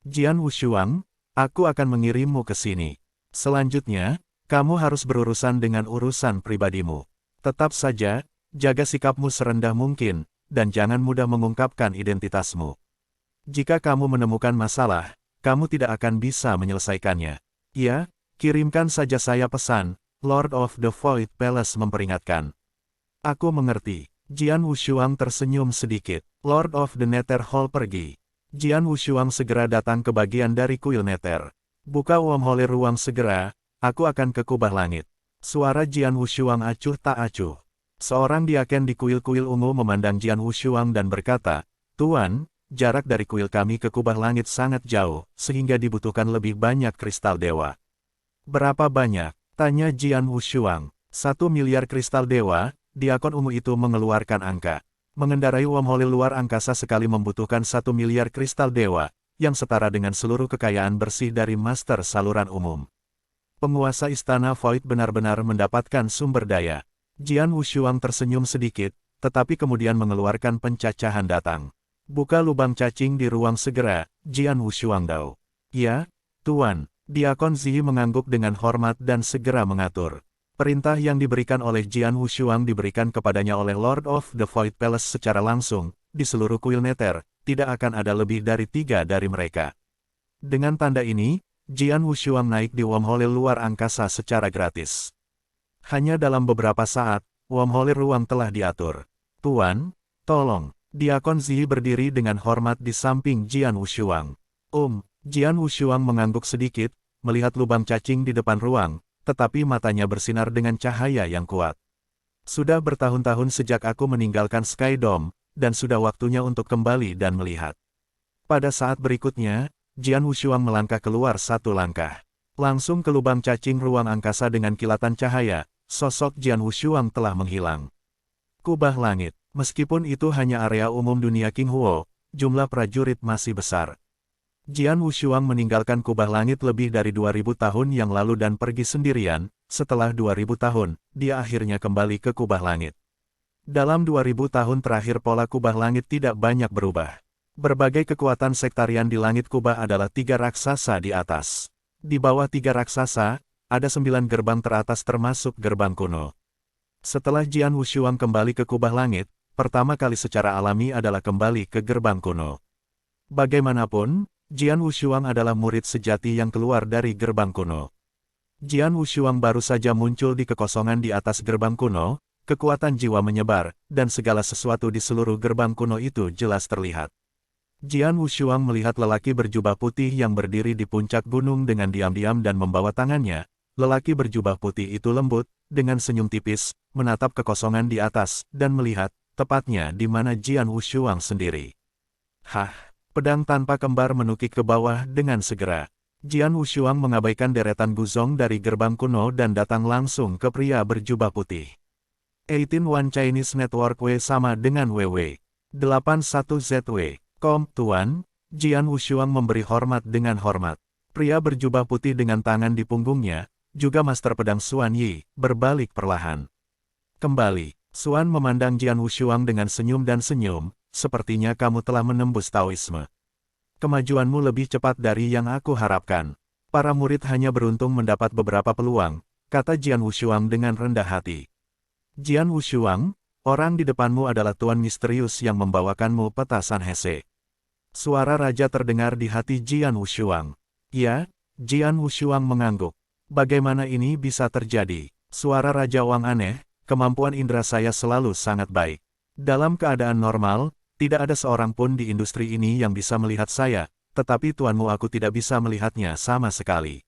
Jian Wushuang, aku akan mengirimmu ke sini. Selanjutnya, kamu harus berurusan dengan urusan pribadimu. Tetap saja, jaga sikapmu serendah mungkin, dan jangan mudah mengungkapkan identitasmu. Jika kamu menemukan masalah, kamu tidak akan bisa menyelesaikannya. Ya, kirimkan saja saya pesan, Lord of the Void Palace memperingatkan. Aku mengerti. Jian Wushuang tersenyum sedikit. Lord of the Nether Hall pergi. Jian Wushuang segera datang ke bagian dari kuil Nether. Buka wormhole ruang segera, aku akan ke kubah langit. Suara Jian Wushuang acuh tak acuh. Seorang diaken di kuil-kuil ungu memandang Jian Wushuang dan berkata, Tuan, jarak dari kuil kami ke kubah langit sangat jauh, sehingga dibutuhkan lebih banyak kristal dewa. Berapa banyak? Tanya Jian Wushuang. 1 miliar kristal dewa, diakon ungu itu mengeluarkan angka. Mengendarai wormhole luar angkasa sekali membutuhkan 1 miliar kristal dewa, yang setara dengan seluruh kekayaan bersih dari master saluran umum. Penguasa Istana Void benar-benar mendapatkan sumber daya. Jian Wushuang tersenyum sedikit, tetapi kemudian mengeluarkan pencacahan datang. Buka lubang cacing di ruang segera, Jian Wushuang dao. Ya, Tuan. Diakon Ziyi mengangguk dengan hormat dan segera mengatur. Perintah yang diberikan oleh Jian Wushuang diberikan kepadanya oleh Lord of the Void Palace secara langsung, di seluruh kuil Nether, tidak akan ada lebih dari 3 dari mereka. Dengan tanda ini, Jian Wushuang naik di wormhole luar angkasa secara gratis. Hanya dalam beberapa saat, wormhole ruang telah diatur. Tuan, tolong. Diakon Ziyi berdiri dengan hormat di samping Jian Wushuang. Jian Wushuang mengangguk sedikit, melihat lubang cacing di depan ruang, tetapi matanya bersinar dengan cahaya yang kuat. Sudah bertahun-tahun sejak aku meninggalkan Sky Dome, dan sudah waktunya untuk kembali dan melihat. Pada saat berikutnya, Jian Wushuang melangkah keluar 1 langkah. Langsung ke lubang cacing ruang angkasa dengan kilatan cahaya, sosok Jian Wushuang telah menghilang. Kubah langit, meskipun itu hanya area umum dunia King Huo, jumlah prajurit masih besar. Jian Wushuang meninggalkan kubah langit lebih dari 2000 tahun yang lalu dan pergi sendirian. Setelah 2000 tahun, dia akhirnya kembali ke kubah langit. Dalam 2000 tahun terakhir pola kubah langit tidak banyak berubah. Berbagai kekuatan sektarian di langit kubah adalah 3 raksasa di atas. Di bawah 3 raksasa, ada 9 gerbang teratas termasuk gerbang kuno. Setelah Jian Wushuang kembali ke kubah langit, pertama kali secara alami adalah kembali ke gerbang kuno. Bagaimanapun, Jian Wushuang adalah murid sejati yang keluar dari gerbang kuno. Jian Wushuang baru saja muncul di kekosongan di atas gerbang kuno, kekuatan jiwa menyebar, dan segala sesuatu di seluruh gerbang kuno itu jelas terlihat. Jian Wushuang melihat lelaki berjubah putih yang berdiri di puncak gunung dengan diam-diam dan membawa tangannya. Lelaki berjubah putih itu lembut, dengan senyum tipis, menatap kekosongan di atas, dan melihat, tepatnya di mana Jian Wushuang sendiri. Pedang tanpa kembar menukik ke bawah dengan segera. Jian Wushuang mengabaikan deretan guzong dari gerbang kuno dan datang langsung ke pria berjubah putih. 18 Chinese Network W sama dengan WW. 81 ZW. Tuan, Jian Wushuang memberi hormat dengan hormat. Pria berjubah putih dengan tangan di punggungnya, juga master pedang Xuan Yi, berbalik perlahan. Kembali, Xuan memandang Jian Wushuang dengan senyum dan senyum. Sepertinya kamu telah menembus Taoisme. Kemajuanmu lebih cepat dari yang aku harapkan. Para murid hanya beruntung mendapat beberapa peluang, kata Jian Wushuang dengan rendah hati. Jian Wushuang, orang di depanmu adalah tuan misterius yang membawakanmu petasan Hese. Suara raja terdengar di hati Jian Wushuang. Ya, Jian Wushuang mengangguk. Bagaimana ini bisa terjadi? Suara Raja Wang aneh, kemampuan indera saya selalu sangat baik. Dalam keadaan normal, tidak ada seorang pun di industri ini yang bisa melihat saya, tetapi tuanmu aku tidak bisa melihatnya sama sekali.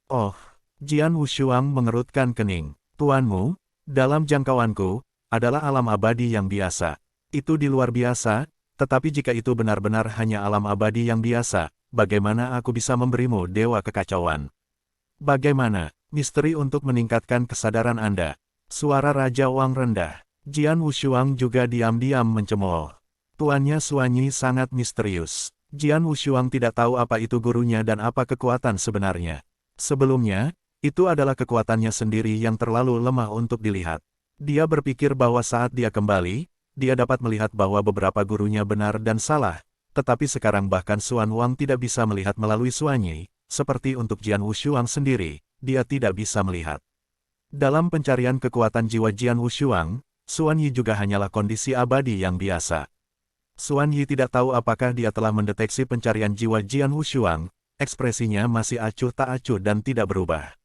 Oh, Jian Wushuang mengerutkan kening. Tuanmu, dalam jangkauanku, adalah alam abadi yang biasa. Itu di luar biasa, tetapi jika itu benar-benar hanya alam abadi yang biasa, bagaimana aku bisa memberimu dewa kekacauan? Bagaimana misteri untuk meningkatkan kesadaran Anda? Suara Raja Wang rendah. Jian Wushuang juga diam-diam mencemooh. Tuannya Suanyi sangat misterius. Jian Wushuang tidak tahu apa itu gurunya dan apa kekuatan sebenarnya. Sebelumnya, itu adalah kekuatannya sendiri yang terlalu lemah untuk dilihat. Dia berpikir bahwa saat dia kembali, dia dapat melihat bahwa beberapa gurunya benar dan salah, tetapi sekarang bahkan Suan Wang tidak bisa melihat melalui Suanyi. Seperti untuk Jian Wushuang sendiri, dia tidak bisa melihat. Dalam pencarian kekuatan jiwa Jian Wushuang, Suanyi juga hanyalah kondisi abadi yang biasa. Suanyi tidak tahu apakah dia telah mendeteksi pencarian jiwa Jian Wushuang, ekspresinya masih acuh tak acuh dan tidak berubah.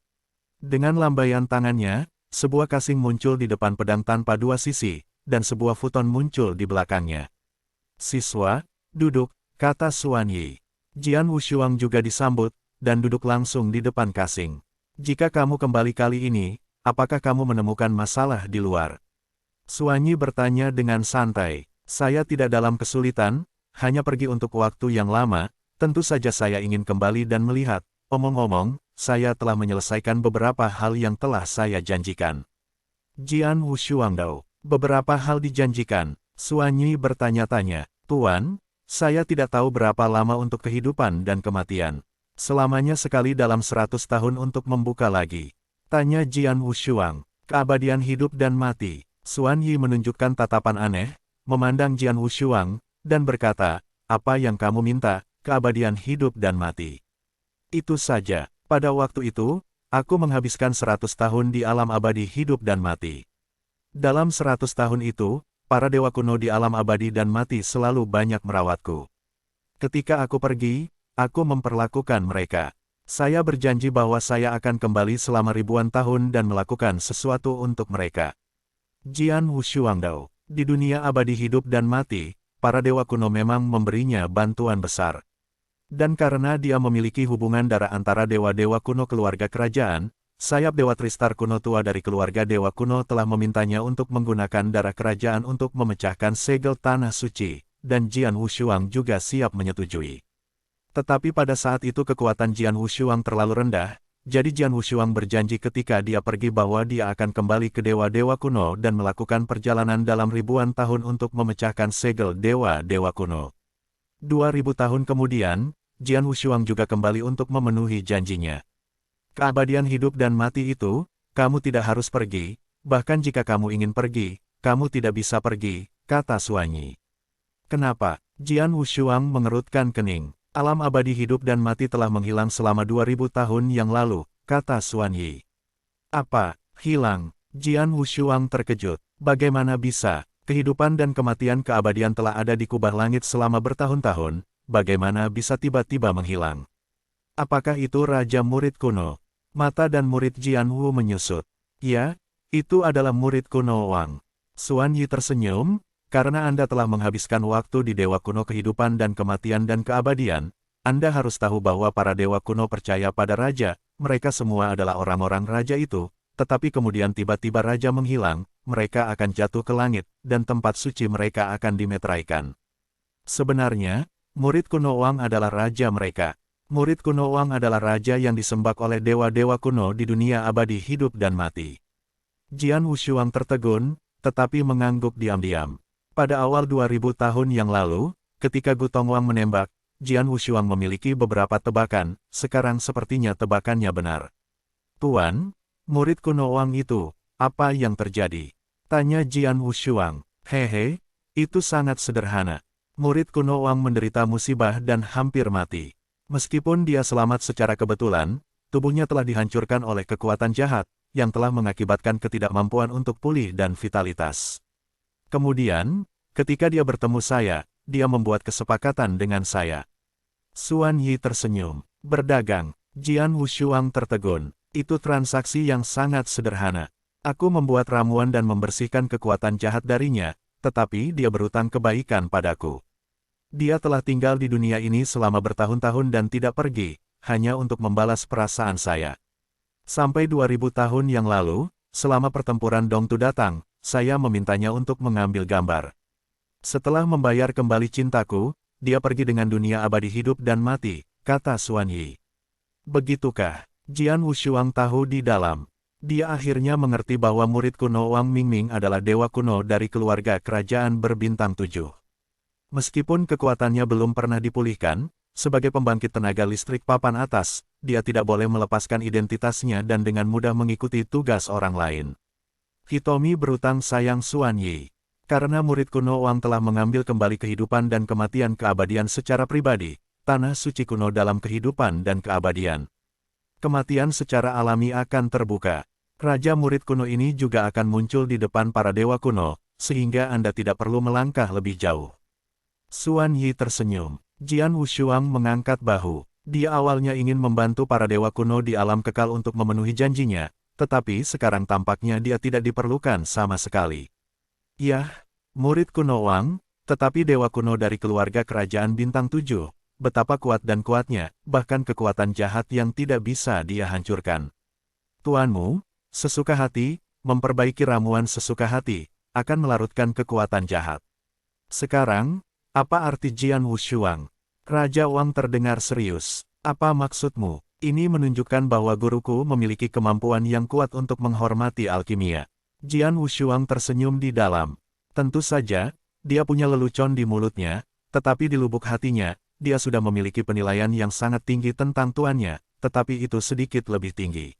Dengan lambaian tangannya, sebuah kasing muncul di depan pedang tanpa dua sisi, dan sebuah futon muncul di belakangnya. "Siswa, duduk," kata Suanyi. Jian Wushuang juga disambut, dan duduk langsung di depan kasing. "Jika kamu kembali kali ini, apakah kamu menemukan masalah di luar?" Suanyi bertanya dengan santai. "Saya tidak dalam kesulitan, hanya pergi untuk waktu yang lama, tentu saja saya ingin kembali dan melihat. Omong-omong, saya telah menyelesaikan beberapa hal yang telah saya janjikan." Jian Wushuang Dao, beberapa hal dijanjikan. Suanyi bertanya-tanya, "Tuan, saya tidak tahu berapa lama untuk kehidupan dan kematian." "Selamanya sekali dalam 100 tahun untuk membuka lagi," tanya Jian Wushuang. "Keabadian hidup dan mati." Suanyi menunjukkan tatapan aneh, memandang Jian Wushuang, dan berkata, "Apa yang kamu minta, keabadian hidup dan mati?" "Itu saja, pada waktu itu, aku menghabiskan 100 tahun di alam abadi hidup dan mati. Dalam 100 tahun itu, para dewa kuno di alam abadi dan mati selalu banyak merawatku. Ketika aku pergi, aku memperlakukan mereka. Saya berjanji bahwa saya akan kembali selama ribuan tahun dan melakukan sesuatu untuk mereka." Jian Wushuang Dao, di dunia abadi hidup dan mati, para dewa kuno memang memberinya bantuan besar. Dan karena dia memiliki hubungan darah antara dewa-dewa kuno keluarga kerajaan, sayap Dewa Tristar kuno tua dari keluarga dewa kuno telah memintanya untuk menggunakan darah kerajaan untuk memecahkan segel tanah suci, dan Jian Wushuang juga siap menyetujui. Tetapi pada saat itu kekuatan Jian Wushuang terlalu rendah, jadi Jian Wushuang berjanji ketika dia pergi bahwa dia akan kembali ke dewa-dewa kuno dan melakukan perjalanan dalam ribuan tahun untuk memecahkan segel dewa-dewa kuno. 2000 tahun kemudian, Jian Wushuang juga kembali untuk memenuhi janjinya. "Keabadian hidup dan mati itu, kamu tidak harus pergi, bahkan jika kamu ingin pergi, kamu tidak bisa pergi," kata Suanyi. "Kenapa?" Jian Wushuang mengerutkan kening. "Alam abadi hidup dan mati telah menghilang selama 2000 tahun yang lalu," kata Suanyi. "Apa, hilang?" Jian Wushuang terkejut. "Bagaimana bisa? Kehidupan dan kematian keabadian telah ada di kubah langit selama bertahun-tahun, bagaimana bisa tiba-tiba menghilang? Apakah itu Raja Murid Kuno?" Mata dan murid Jian Wu menyusut. "Ya, itu adalah murid kuno Wang." Suanyi tersenyum, "Karena Anda telah menghabiskan waktu di dewa kuno kehidupan dan kematian dan keabadian, Anda harus tahu bahwa para dewa kuno percaya pada raja, mereka semua adalah orang-orang raja itu, tetapi kemudian tiba-tiba raja menghilang, mereka akan jatuh ke langit, dan tempat suci mereka akan dimeteraikan. Sebenarnya, murid kuno Wang adalah raja mereka. Murid kuno Wang adalah raja yang disembah oleh dewa-dewa kuno di dunia abadi hidup dan mati." Jian Wushuang tertegun, tetapi mengangguk diam-diam. Pada awal 2000 tahun yang lalu, ketika Gutong Wang menembak, Jian Wushuang memiliki beberapa tebakan, sekarang sepertinya tebakannya benar. "Tuan, murid kuno Wang itu, apa yang terjadi?" tanya Jian Wushuang. "Hehe, itu sangat sederhana. Murid kuno Wang menderita musibah dan hampir mati. Meskipun dia selamat secara kebetulan, tubuhnya telah dihancurkan oleh kekuatan jahat, yang telah mengakibatkan ketidakmampuan untuk pulih dan vitalitas. Kemudian, ketika dia bertemu saya, dia membuat kesepakatan dengan saya. Xuan Yi tersenyum. Berdagang. Jian Wushuang tertegun. Itu transaksi yang sangat sederhana. Aku membuat ramuan dan membersihkan kekuatan jahat darinya, tetapi dia berutang kebaikan padaku. Dia telah tinggal di dunia ini selama bertahun-tahun dan tidak pergi, hanya untuk membalas perasaan saya. Sampai 2000 tahun yang lalu, selama pertempuran Dongtu datang, saya memintanya untuk mengambil gambar. Setelah membayar kembali cintaku, dia pergi dengan dunia abadi hidup dan mati, kata Xuan Yi. Begitukah? Jian Wushuang tahu di dalam. Dia akhirnya mengerti bahwa murid kuno Wang Mingming adalah dewa kuno dari keluarga kerajaan berbintang 7. Meskipun kekuatannya belum pernah dipulihkan, sebagai pembangkit tenaga listrik papan atas, dia tidak boleh melepaskan identitasnya dan dengan mudah mengikuti tugas orang lain. Hitomi berutang sayang Xuan Yi. Karena murid kuno Wang telah mengambil kembali kehidupan dan kematian keabadian secara pribadi, tanah suci kuno dalam kehidupan dan keabadian. Kematian secara alami akan terbuka. Raja murid kuno ini juga akan muncul di depan para dewa kuno, sehingga Anda tidak perlu melangkah lebih jauh. Xuan Yi tersenyum. Jian Wushuang mengangkat bahu. Dia awalnya ingin membantu para dewa kuno di alam kekal untuk memenuhi janjinya, tetapi sekarang tampaknya dia tidak diperlukan sama sekali. Yah, murid kuno Wang, tetapi dewa kuno dari keluarga kerajaan bintang 7. Betapa kuat dan kuatnya, bahkan kekuatan jahat yang tidak bisa dia hancurkan. Tuanmu, sesuka hati, memperbaiki ramuan sesuka hati, akan melarutkan kekuatan jahat. Sekarang, apa arti Jian Wushuang? Raja Wang terdengar serius. Apa maksudmu? Ini menunjukkan bahwa guruku memiliki kemampuan yang kuat untuk menghormati alkimia. Jian Wushuang tersenyum di dalam. Tentu saja, dia punya lelucon di mulutnya, tetapi di lubuk hatinya, dia sudah memiliki penilaian yang sangat tinggi tentang tuannya, tetapi itu sedikit lebih tinggi.